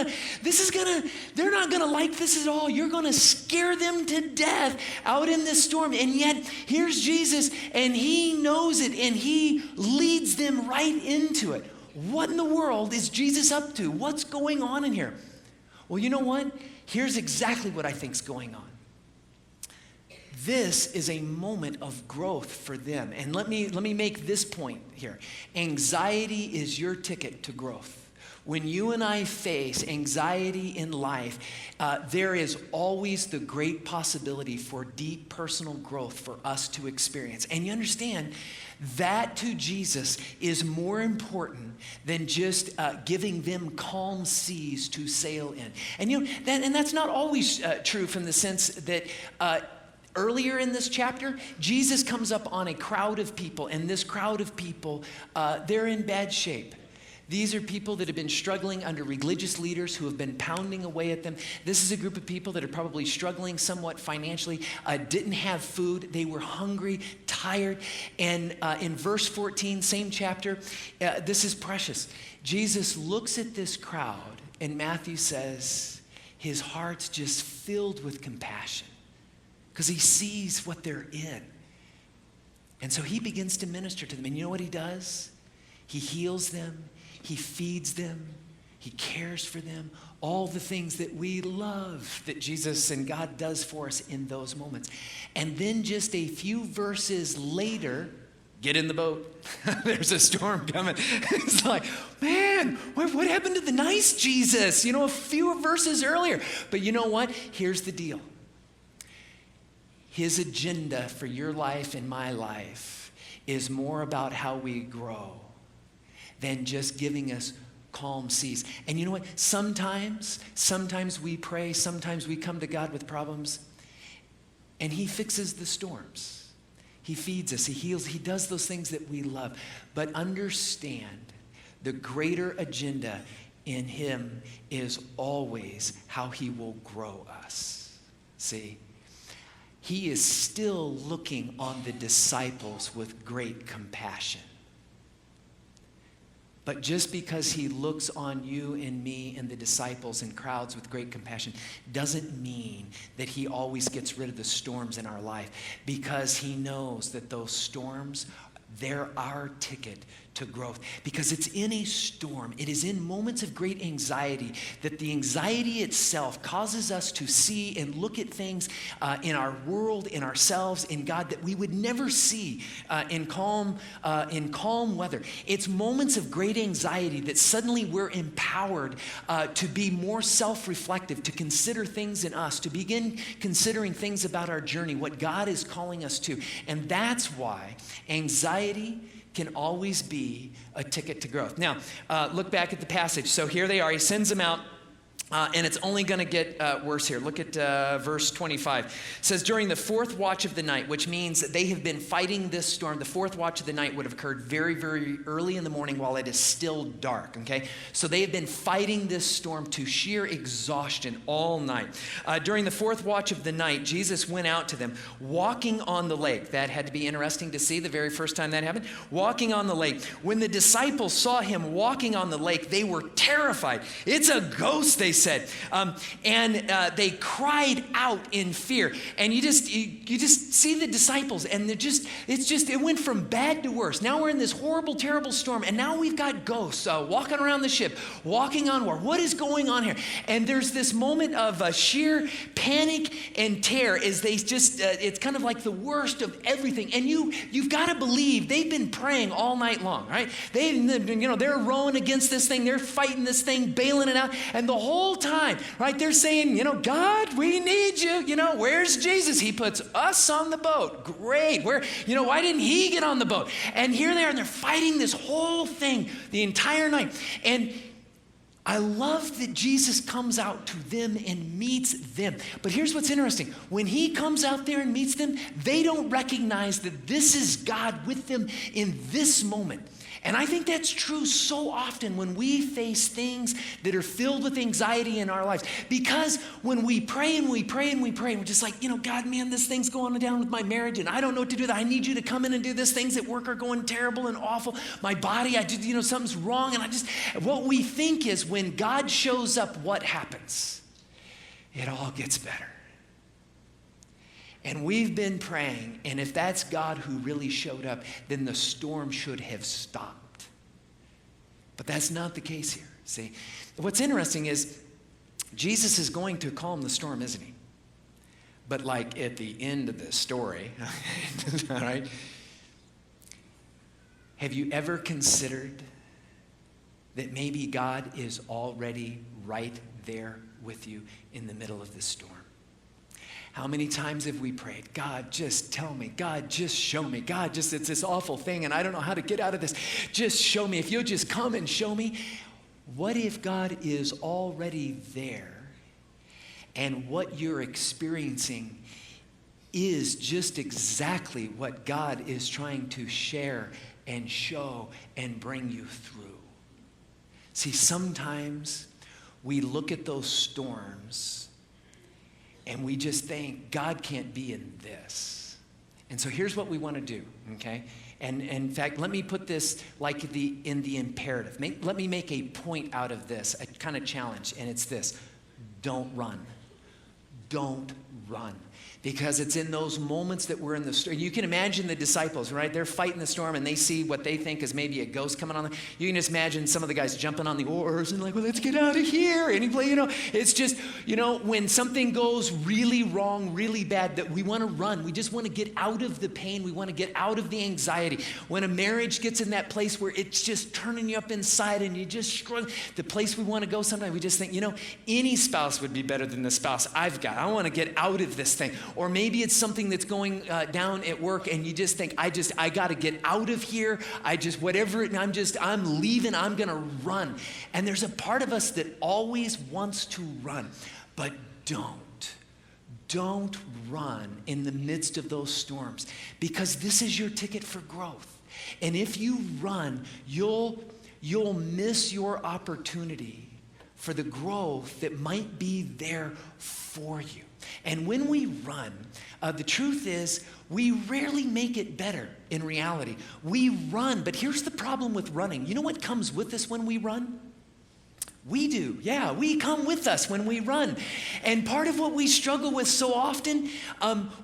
Speaker 1: going to like this at all. You're going to scare them to death out in this storm. And yet, here's Jesus, and he knows it, and he leads them right into it. What in the world is Jesus up to? What's going on in here? Well, you know what? Here's exactly what I think's going on. This is a moment of growth for them. And let me make this point here. Anxiety is your ticket to growth. When you and I face anxiety in life, there is always the great possibility for deep personal growth for us to experience. And you understand, that to Jesus is more important than just giving them calm seas to sail in. And that's not always true, from the sense that earlier in this chapter, Jesus comes up on a crowd of people, and this crowd of people, they're in bad shape. These are people that have been struggling under religious leaders who have been pounding away at them. This is a group of people that are probably struggling somewhat financially, didn't have food. They were hungry, tired. And in verse 14, same chapter, this is precious. Jesus looks at this crowd, and Matthew says his heart's just filled with compassion because he sees what they're in. And so he begins to minister to them. And you know what he does? He heals them. He feeds them. He cares for them. All the things that we love that Jesus and God does for us in those moments. And then just a few verses later, get in the boat. There's a storm coming. It's like, man, what happened to the nice Jesus? A few verses earlier. But you know what? Here's the deal. His agenda for your life and my life is more about how we grow than just giving us calm seas. And you know what? Sometimes we pray, sometimes we come to God with problems, and he fixes the storms. He feeds us, he heals, he does those things that we love. But understand, the greater agenda in him is always how he will grow us. See? He is still looking on the disciples with great compassion. But just because he looks on you and me and the disciples and crowds with great compassion doesn't mean that he always gets rid of the storms in our life, because he knows that those storms, they're our ticket to growth. Because it's in a storm, it is in moments of great anxiety that the anxiety itself causes us to see and look at things in our world, in ourselves, in God, that we would never see in calm weather. It's moments of great anxiety that suddenly we're empowered to be more self-reflective, to consider things in us, to begin considering things about our journey, what God is calling us to. And that's why anxiety can always be a ticket to growth. Now, look back at the passage. So here they are. He sends them out. And it's only going to get worse here. Look at verse 25. It says, during the fourth watch of the night, which means that they have been fighting this storm. The fourth watch of the night would have occurred very, very early in the morning while it is still dark, okay? So they have been fighting this storm to sheer exhaustion all night. During the fourth watch of the night, Jesus went out to them, walking on the lake. That had to be interesting to see the very first time that happened. Walking on the lake. When the disciples saw him walking on the lake, they were terrified. It's a ghost, they said. And they cried out in fear. And you just see the disciples, and it went from bad to worse. Now we're in this horrible, terrible storm, and now we've got ghosts walking around the ship, walking on water. What is going on here? And there's this moment of sheer panic and terror as they it's kind of like the worst of everything. And you've got to believe they've been praying all night long, right? They're rowing against this thing, they're fighting this thing, bailing it out, and the whole time, right, they're saying, God, we need you. Where's Jesus? He puts us on the boat. Great. Why didn't he get on the boat? And here they are, and they're fighting this whole thing the entire night. And I love that Jesus comes out to them and meets them. But here's what's interesting. When he comes out there and meets them, they don't recognize that this is God with them in this moment. And I think that's true so often when we face things that are filled with anxiety in our lives. Because when we pray and we pray and we pray, we're just like, God, man, this thing's going down with my marriage, and I don't know what to do. I need you to come in and do this. Things at work are going terrible and awful. My body, something's wrong. And what we think is when God shows up, what happens? It all gets better. And we've been praying, and if that's God who really showed up, then the storm should have stopped. But that's not the case here, see? What's interesting is Jesus is going to calm the storm, isn't he? But like at the end of the story, all right? Have you ever considered that maybe God is already right there with you in the middle of the storm? How many times have we prayed, God, just tell me. God, just show me. God, it's this awful thing, and I don't know how to get out of this. Just show me. If you'll just come and show me. What if God is already there, and what you're experiencing is just exactly what God is trying to share and show and bring you through? See, sometimes we look at those storms and we just think, God can't be in this. And so here's what we want to do, okay? And in fact, let me put this like in the imperative. Let me make a point out of this, a kind of challenge, and it's this. Don't run. Don't run. Because it's in those moments that we're in the storm. You can imagine the disciples, right? They're fighting the storm, and they see what they think is maybe a ghost coming on them. You can just imagine some of the guys jumping on the oars and like, well, let's get out of here. And it's just, when something goes really wrong, really bad, that we want to run. We just want to get out of the pain. We want to get out of the anxiety. When a marriage gets in that place where it's just turning you up inside and you just struggle, the place we want to go sometimes, we just think, any spouse would be better than the spouse I've got. I want to get out of this thing. in. Or maybe it's something that's going down at work and you just think, I got to get out of here. I'm leaving, I'm going to run. And there's a part of us that always wants to run, but don't run in the midst of those storms, because this is your ticket for growth. And if you run, you'll miss your opportunity for the growth that might be there for you. And when we run, the truth is we rarely make it better in reality. We run, but here's the problem with running. You know what comes with us when we run? We do. Yeah, we come with us when we run. And part of what we struggle with so often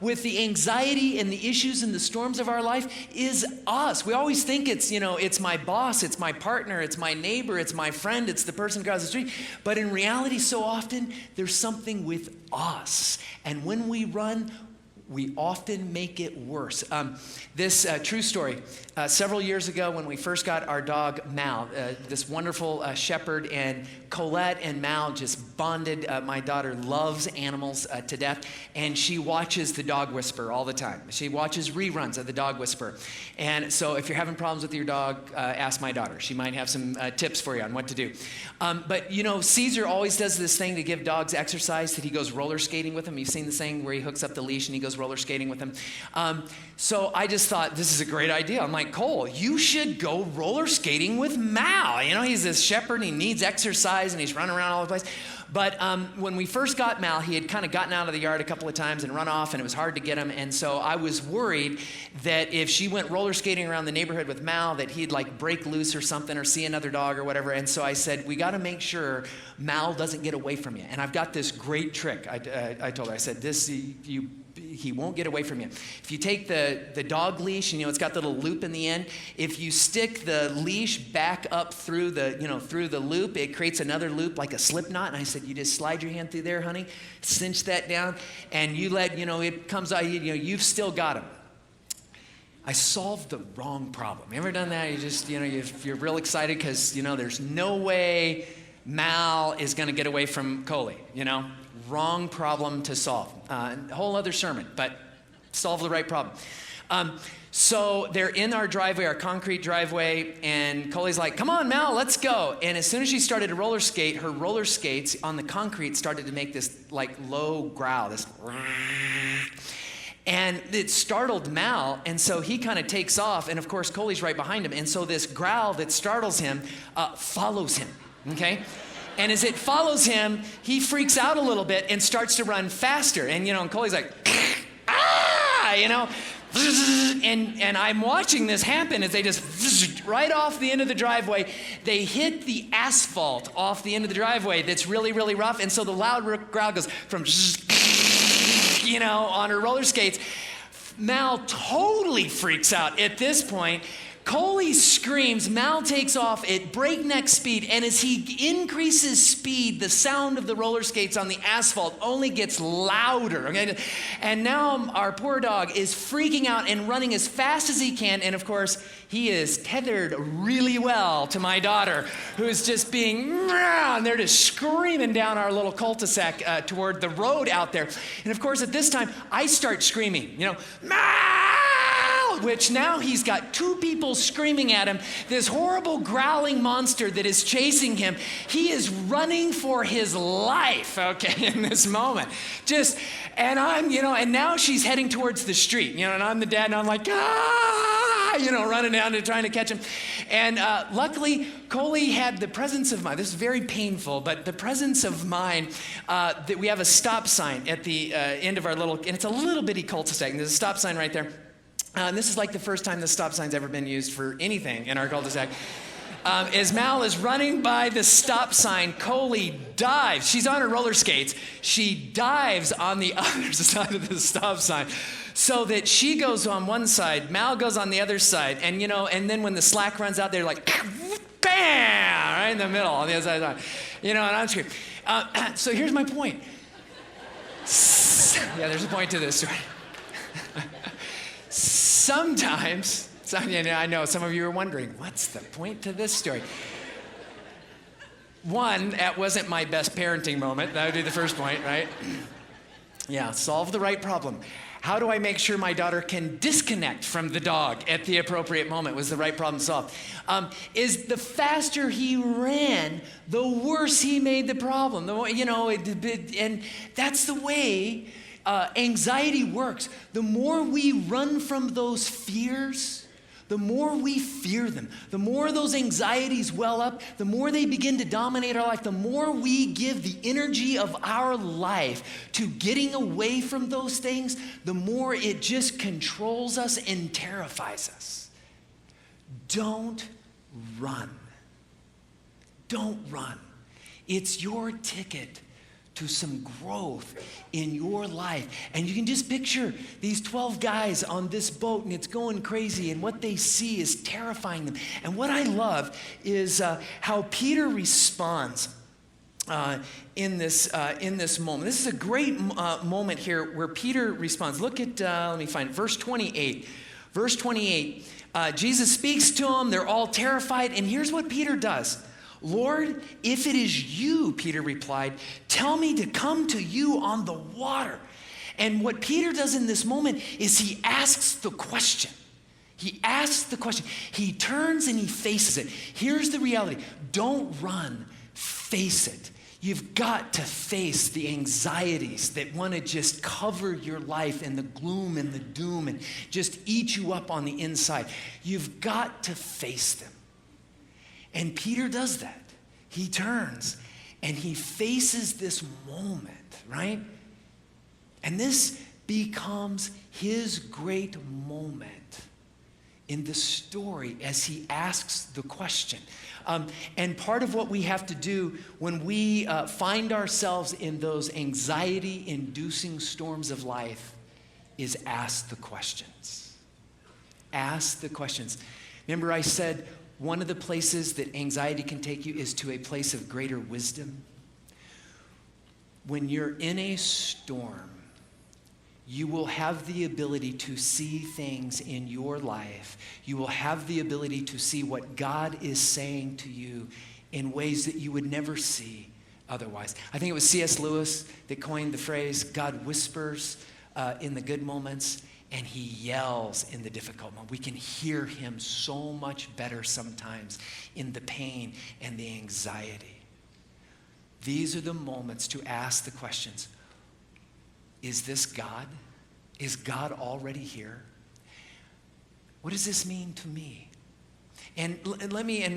Speaker 1: with the anxiety and the issues and the storms of our life is us. We always think it's my boss, it's my partner, it's my neighbor, it's my friend, it's the person across the street. But in reality, so often, there's something with us. And when we run, we often make it worse. This true story, several years ago when we first got our dog Mal, this wonderful shepherd, and Colette and Mal just bonded. My daughter loves animals to death, and she watches The Dog Whisperer all the time. She watches reruns of The Dog Whisperer. And so if you're having problems with your dog, ask my daughter. She might have some tips for you on what to do. But Caesar always does this thing to give dogs exercise, that he goes roller skating with them. You've seen this thing where he hooks up the leash and he goes roller skating with him. So I just thought, this is a great idea. I'm like, Cole, you should go roller skating with Mal. He's this shepherd and he needs exercise and he's running around all over the place. But when we first got Mal, he had kind of gotten out of the yard a couple of times and run off, and it was hard to get him. And so I was worried that if she went roller skating around the neighborhood with Mal, that he'd like break loose or something, or see another dog or whatever. And so I said, we got to make sure Mal doesn't get away from you. And I've got this great trick. I told her, I said, he won't get away from you. If you take the dog leash, and it's got the little loop in the end, if you stick the leash back up through the loop, it creates another loop like a slip knot. And I said, you just slide your hand through there, honey, cinch that down, and you let, it comes out, you've still got him. I solved the wrong problem. You ever done that? You just, you're real excited because, there's no way Mal is going to get away from Coley, Wrong problem to solve. A whole other sermon, but solve the right problem. So they're in our driveway, our concrete driveway, and Coley's like, come on, Mal, let's go. And as soon as she started to roller skate, her roller skates on the concrete started to make this like low growl, this and it startled Mal, and so he kind of takes off, and of course Coley's right behind him, and so this growl that startles him follows him, okay? And as it follows him, he freaks out a little bit and starts to run faster. And, and Coley's like, and I'm watching this happen as they just, right off the end of the driveway, they hit the asphalt off the end of the driveway that's really, really rough. And so the loud growl goes from, on her roller skates. Mal totally freaks out at this point. Coley screams, Mal takes off at breakneck speed, and as he increases speed, the sound of the roller skates on the asphalt only gets louder. Okay? And now our poor dog is freaking out and running as fast as he can, and of course, he is tethered really well to my daughter, who is just being, and they're just screaming down our little cul-de-sac toward the road out there. And of course, at this time, I start screaming, Mal! Which now he's got two people screaming at him, this horrible growling monster that is chasing him. He is running for his life, okay, in this moment. And I'm, and now she's heading towards the street, and I'm the dad, and I'm like, running down to trying to catch him. And luckily, Coley had the presence of mind. This is very painful, but the presence of mind that we have a stop sign at the end of our and it's a little bitty cul-de-sac, and there's a stop sign right there. And this is like the first time the stop sign's ever been used for anything in our cul-de-sac. As Mal is running by the stop sign, Coley dives. She's on her roller skates. She dives on the other side of the stop sign so that she goes on one side, Mal goes on the other side. And, and then when the slack runs out, they're like, bam, right in the middle on the other side of the line. And I'm screaming. So here's my point. Yeah, there's a point to this story. Sometimes, I know some of you are wondering, what's the point to this story? One, that wasn't my best parenting moment. That would be the first point, right? Yeah, solve the right problem. How do I make sure my daughter can disconnect from the dog at the appropriate moment? Was the right problem solved? Is the faster he ran, the worse he made the problem. And that's the way anxiety works. The more we run from those fears, the more we fear them, the more those anxieties well up, the more they begin to dominate our life, the more we give the energy of our life to getting away from those things, the more it just controls us and terrifies us. Don't run. Don't run. It's your ticket to some growth in your life. And you can just picture these 12 guys on this boat, and it's going crazy, and what they see is terrifying them. And what I love is how Peter responds in this moment. This is a great moment here where Peter responds. Look at, let me find it, verse 28. Verse 28, Jesus speaks to them. They're all terrified, and here's what Peter does. Lord, if it is you, Peter replied, tell me to come to you on the water. And what Peter does in this moment is he asks the question. He asks the question. He turns and he faces it. Here's the reality. Don't run, face it. You've got to face the anxieties that want to just cover your life and the gloom and the doom and just eat you up on the inside. You've got to face them. And Peter does that. He turns and he faces this moment, right? And this becomes his great moment in the story as he asks the question. And part of what we have to do when we find ourselves in those anxiety-inducing storms of life is ask the questions. Ask the questions. Remember I said, one of the places that anxiety can take you is to a place of greater wisdom. When you're in a storm, you will have the ability to see things in your life. You will have the ability to see what God is saying to you in ways that you would never see otherwise. I think it was C.S. Lewis that coined the phrase, God whispers in the good moments, and he yells in the difficult moment. We can hear him so much better sometimes in the pain and the anxiety. These are the moments to ask the questions. Is this God? Is God already here? What does this mean to me? And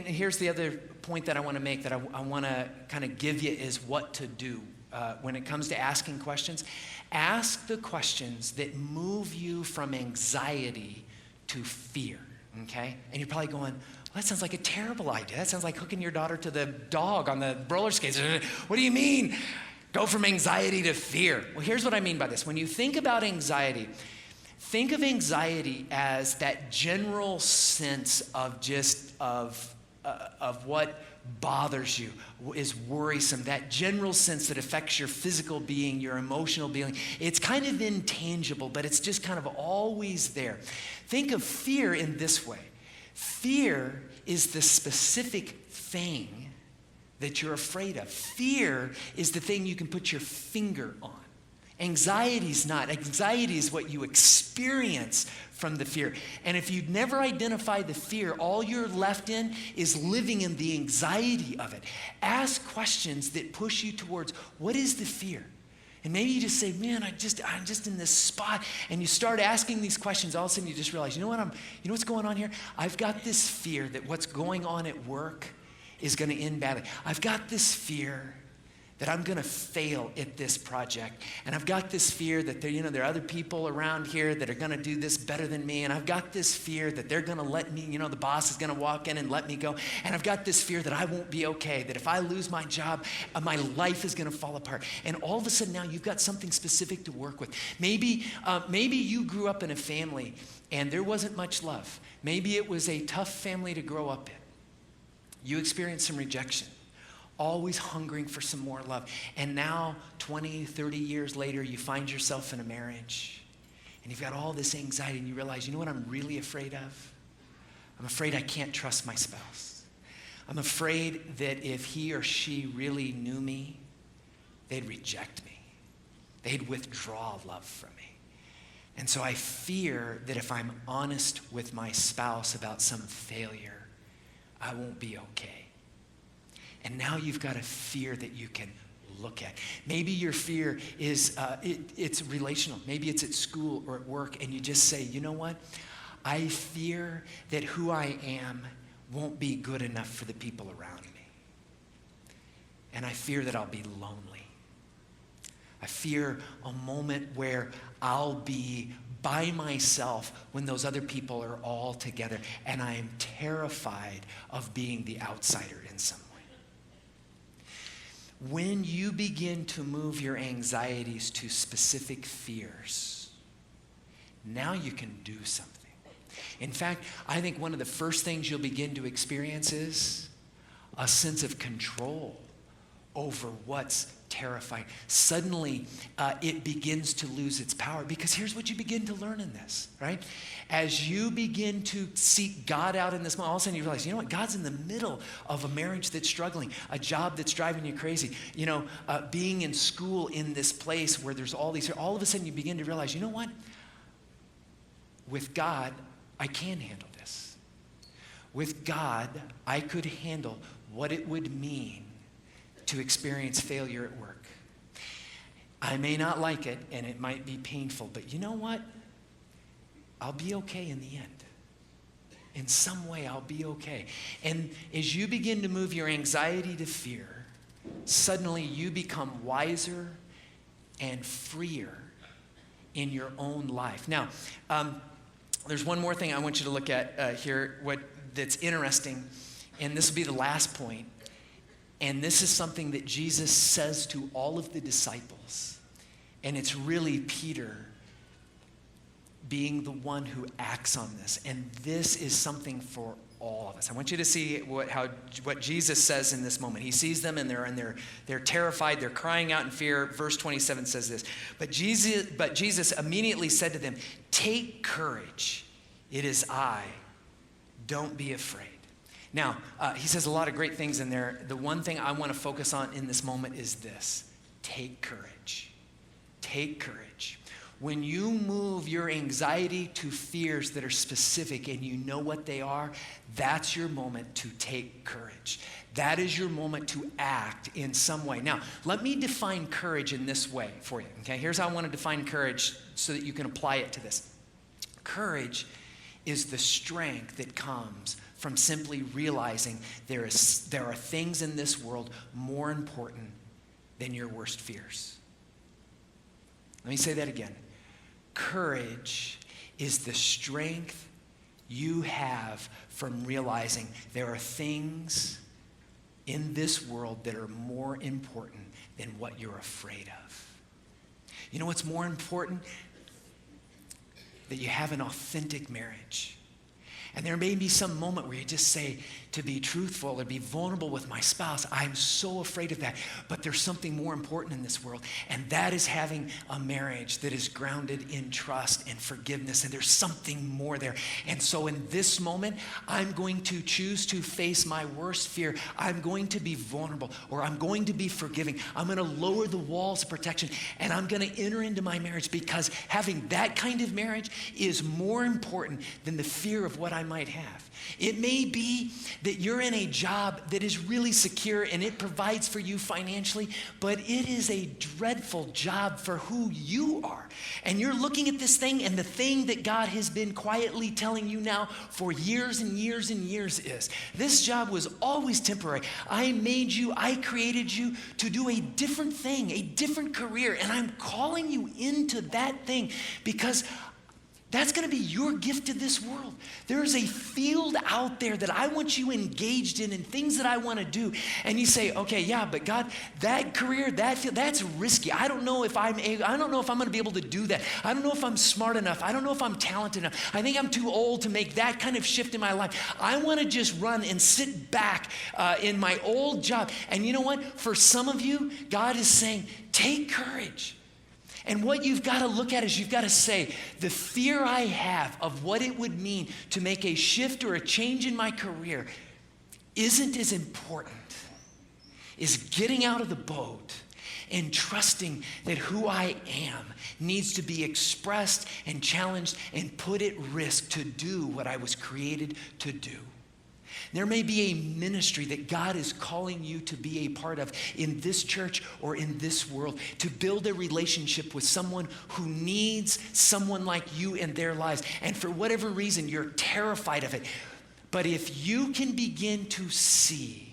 Speaker 1: here's the other point that I want to make that I want to kind of give you is what to do when it comes to asking questions. Ask the questions that move you from anxiety to fear, okay? And you're probably going, well, that sounds like a terrible idea. That sounds like hooking your daughter to the dog on the roller skates. What do you mean? Go from anxiety to fear. Well, here's what I mean by this. When you think about anxiety, think of anxiety as that general sense of what bothers you, is worrisome, that general sense that affects your physical being, your emotional being. It's kind of intangible, but it's just kind of always there. Think of fear in this way. Fear is the specific thing that you're afraid of. Fear is the thing you can put your finger on. Anxiety's not. Anxiety is what you experience from the fear. And if you'd never identify the fear, all you're left in is living in the anxiety of it. Ask questions that push you towards, what is the fear? And maybe you just say, man, I'm just in this spot. And you start asking these questions. All of a sudden you just realize, you know what's going on here? I've got this fear that what's going on at work is going to end badly. I've got this fear that I'm going to fail at this project. And I've got this fear that there are other people around here that are going to do this better than me. And I've got this fear that they're going to let me, the boss is going to walk in and let me go. And I've got this fear that I won't be okay, that if I lose my job, my life is going to fall apart. And all of a sudden now you've got something specific to work with. Maybe you grew up in a family and there wasn't much love. Maybe it was a tough family to grow up in. You experienced some rejection. Always hungering for some more love. And now, 20, 30 years later, you find yourself in a marriage and you've got all this anxiety and you realize, you know what I'm really afraid of? I'm afraid I can't trust my spouse. I'm afraid that if he or she really knew me, they'd reject me. They'd withdraw love from me. And so I fear that if I'm honest with my spouse about some failure, I won't be okay. And now you've got a fear that you can look at. Maybe your fear is it's relational. Maybe it's at school or at work, and you just say, you know what? I fear that who I am won't be good enough for the people around me. And I fear that I'll be lonely. I fear a moment where I'll be by myself when those other people are all together, and I am terrified of being the outsider in some way. When you begin to move your anxieties to specific fears, now you can do something. In fact, I think one of the first things you'll begin to experience is a sense of control over what's terrifying. Suddenly, it begins to lose its power, because here's what you begin to learn in this, right? As you begin to seek God out in this moment, all of a sudden you realize, you know what? God's in the middle of a marriage that's struggling, a job that's driving you crazy, being in school in this place where there's all of a sudden you begin to realize, you know what? With God, I can handle this. With God, I could handle what it would mean to experience failure at work. I may not like it, and it might be painful, but you know what? I'll be okay in the end. In some way, I'll be okay. And as you begin to move your anxiety to fear, suddenly you become wiser and freer in your own life. Now, there's one more thing I want you to look at here, that's interesting, and this will be the last point. And this is something that Jesus says to all of the disciples. And it's really Peter being the one who acts on this. And this is something for all of us. I want you to see what Jesus says in this moment. He sees them and they're terrified, they're crying out in fear. Verse 27 says this. But Jesus immediately said to them, "Take courage. It is I. Don't be afraid." Now, he says a lot of great things in there. The one thing I want to focus on in this moment is this. Take courage. Take courage. When you move your anxiety to fears that are specific and you know what they are, that's your moment to take courage. That is your moment to act in some way. Now, let me define courage in this way for you. Okay, here's how I want to define courage so that you can apply it to this. Courage is the strength that comes from simply realizing there are things in this world more important than your worst fears. Let me say that again. Courage is the strength you have from realizing there are things in this world that are more important than what you're afraid of. You know what's more important? That you have an authentic marriage. And there may be some moment where you just say, to be truthful or be vulnerable with my spouse, I'm so afraid of that. But there's something more important in this world, and that is having a marriage that is grounded in trust and forgiveness, and there's something more there. And so in this moment, I'm going to choose to face my worst fear. I'm going to be vulnerable, or I'm going to be forgiving. I'm going to lower the walls of protection, and I'm going to enter into my marriage, because having that kind of marriage is more important than the fear of what I might have. It may be that you're in a job that is really secure and it provides for you financially, but it is a dreadful job for who you are. And you're looking at this thing, and the thing that God has been quietly telling you now for years and years and years is, this job was always temporary. I made you, I created you to do a different thing, a different career, and I'm calling you into that thing because that's going to be your gift to this world. There is a field out there that I want you engaged in and things that I want to do. And you say, okay, yeah, but God, that career, that field, that's risky. I don't know if I'm going to be able to do that. I don't know if I'm smart enough. I don't know if I'm talented enough. I think I'm too old to make that kind of shift in my life. I want to just run and sit back in my old job. And you know what? For some of you, God is saying, take courage. And what you've got to look at is you've got to say, the fear I have of what it would mean to make a shift or a change in my career isn't as important as getting out of the boat and trusting that who I am needs to be expressed and challenged and put at risk to do what I was created to do. There may be a ministry that God is calling you to be a part of in this church or in this world, to build a relationship with someone who needs someone like you in their lives. And for whatever reason, you're terrified of it. But if you can begin to see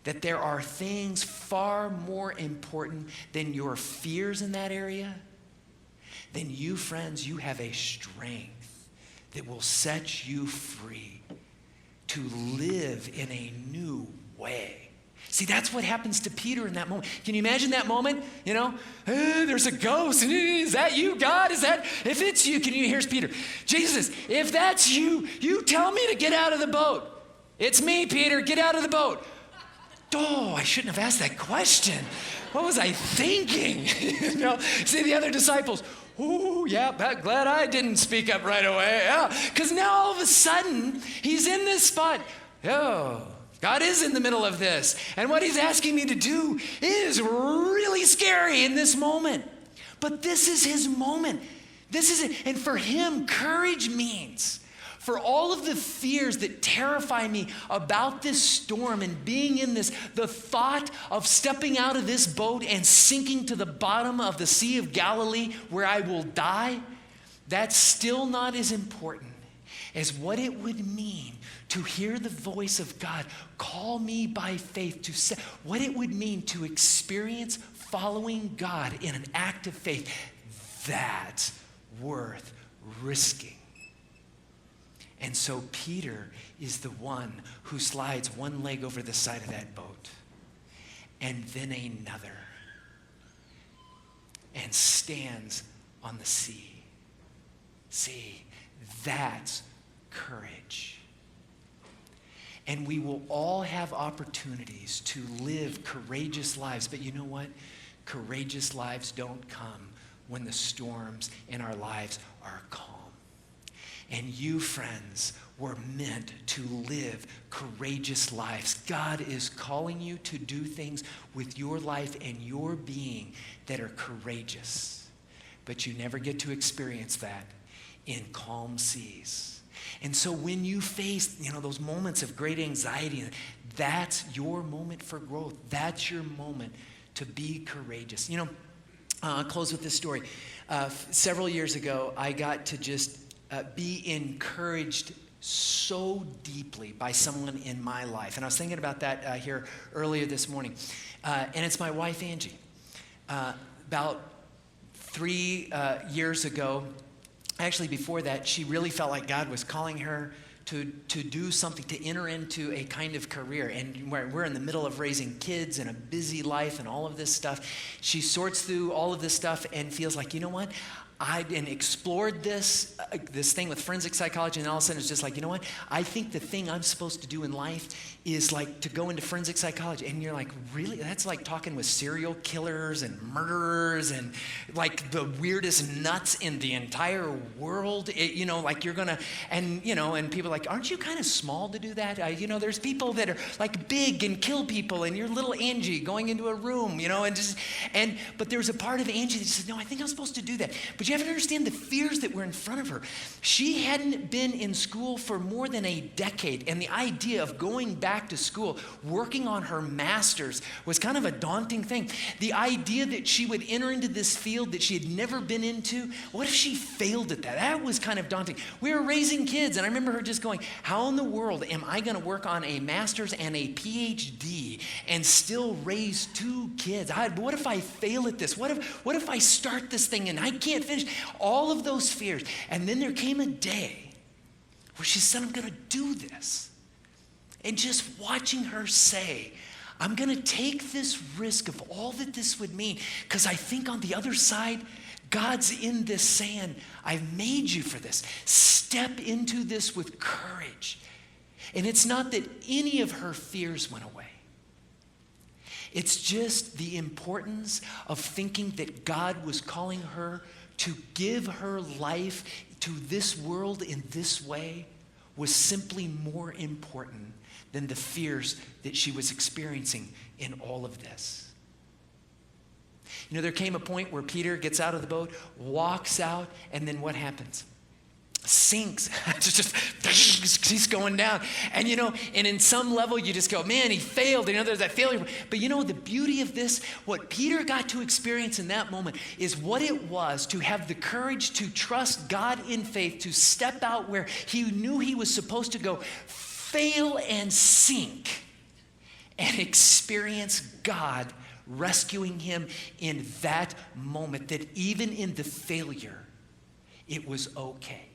Speaker 1: that there are things far more important than your fears in that area, then you, friends, you have a strength that will set you free to live in a new way. See, that's what happens to Peter in that moment. Can you imagine that moment? You know, there's a ghost. Is that you, God? If it's you, here's Peter. Jesus, if that's you, you tell me to get out of the boat. It's me, Peter, get out of the boat. Oh, I shouldn't have asked that question. What was I thinking? See the other disciples, oh, yeah, glad I didn't speak up right away. Yeah, because now all of a sudden, he's in this spot. Oh, God is in the middle of this. And what he's asking me to do is really scary in this moment. But this is his moment. This is it. And for him, courage means, for all of the fears that terrify me about this storm and being in this, the thought of stepping out of this boat and sinking to the bottom of the Sea of Galilee where I will die, that's still not as important as what it would mean to hear the voice of God call me by faith, to say what it would mean to experience following God in an act of faith. That's worth risking. And so Peter is the one who slides one leg over the side of that boat and then another and stands on the sea. See, that's courage. And we will all have opportunities to live courageous lives. But you know what? Courageous lives don't come when the storms in our lives are calm. And you, friends, were meant to live courageous lives. God is calling you to do things with your life and your being that are courageous. But you never get to experience that in calm seas. And so when you face, those moments of great anxiety, that's your moment for growth. That's your moment to be courageous. I'll close with this story. Several years ago, I got to just be encouraged so deeply by someone in my life. And I was thinking about that here earlier this morning. And it's my wife, Angie. About 3 years ago, actually before that, she really felt like God was calling her to do something, to enter into a kind of career. And we're in the middle of raising kids and a busy life and all of this stuff. She sorts through all of this stuff and feels like, you know what? I explored this thing with forensic psychology, and all of a sudden it's just like, you know what? I think the thing I'm supposed to do in life is like to go into forensic psychology. And you're like, really? That's like talking with serial killers and murderers and like the weirdest nuts in the entire world. Like you're gonna, and people are like, aren't you kind of small to do that? There's people that are like big and kill people, and you're little Angie going into a room, but there's a part of Angie that says, no, I think I'm supposed to do that. But you have to understand the fears that were in front of her. She hadn't been in school for more than a decade, and the idea of going back to school, working on her master's, was kind of a daunting thing. The idea that she would enter into this field that she had never been into, what if she failed at that? That was kind of daunting. We were raising kids, and I remember her just going, how in the world am I going to work on a master's and a PhD and still raise 2 kids? What if I fail at this? What if I start this thing and I can't finish? All of those fears. And then there came a day where she said, I'm going to do this. And just watching her say, I'm going to take this risk of all that this would mean, because I think on the other side, God's in this saying, I've made you for this. Step into this with courage. And it's not that any of her fears went away. It's just the importance of thinking that God was calling her to give her life to this world in this way was simply more important than the fears that she was experiencing in all of this. You know, there came a point where Peter gets out of the boat, walks out, and then what happens? Sinks. He's going down. And you know, and in some level you just go, man, he failed. You know, there's that failure. But you know, the beauty of this, what Peter got to experience in that moment is what it was to have the courage to trust God in faith, to step out where he knew he was supposed to go, fail and sink, and experience God rescuing him in that moment, that even in the failure, it was okay.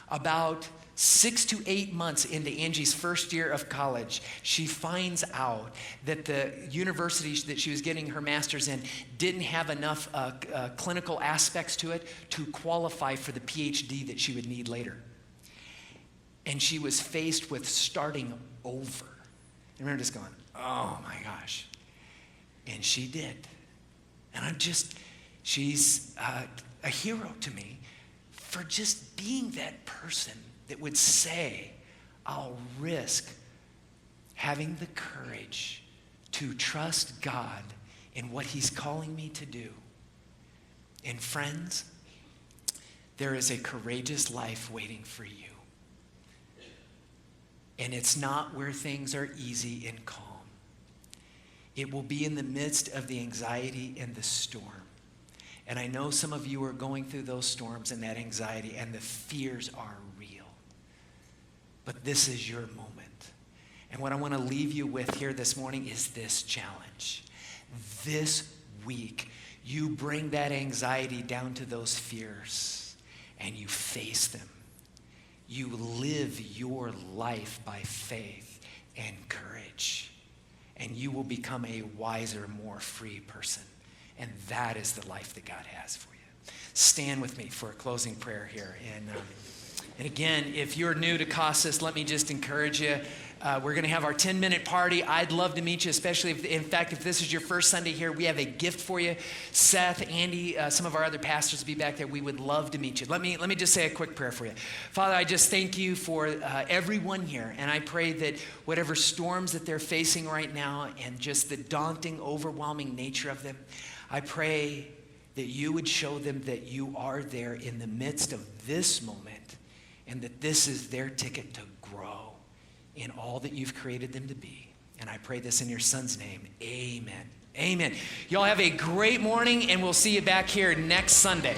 Speaker 1: About 6 to 8 months into Angie's first year of college, she finds out that the university that she was getting her master's in didn't have enough clinical aspects to it to qualify for the PhD that she would need later. And she was faced with starting over. I remember just going, oh my gosh. And she did. And she's a hero to me for just being that person that would say, I'll risk having the courage to trust God in what he's calling me to do. And friends, there is a courageous life waiting for you. And it's not where things are easy and calm. It will be in the midst of the anxiety and the storm. And I know some of you are going through those storms and that anxiety, and the fears are real. But this is your moment. And what I want to leave you with here this morning is this challenge. This week, you bring that anxiety down to those fears, and you face them. You live your life by faith and courage, and you will become a wiser, more free person. And that is the life that God has for you. Stand with me for a closing prayer here. And again, if you're new to Casas, let me just encourage you. We're going to have our 10-minute party. I'd love to meet you, especially if this is your first Sunday here. We have a gift for you. Seth, Andy, some of our other pastors will be back there. We would love to meet you. Let me just say a quick prayer for you. Father, I just thank you for everyone here, and I pray that whatever storms that they're facing right now and just the daunting, overwhelming nature of them, I pray that you would show them that you are there in the midst of this moment, and that this is their ticket to grow in all that you've created them to be. And I pray this in your son's name. Amen. Amen. Y'all have a great morning, and we'll see you back here next Sunday.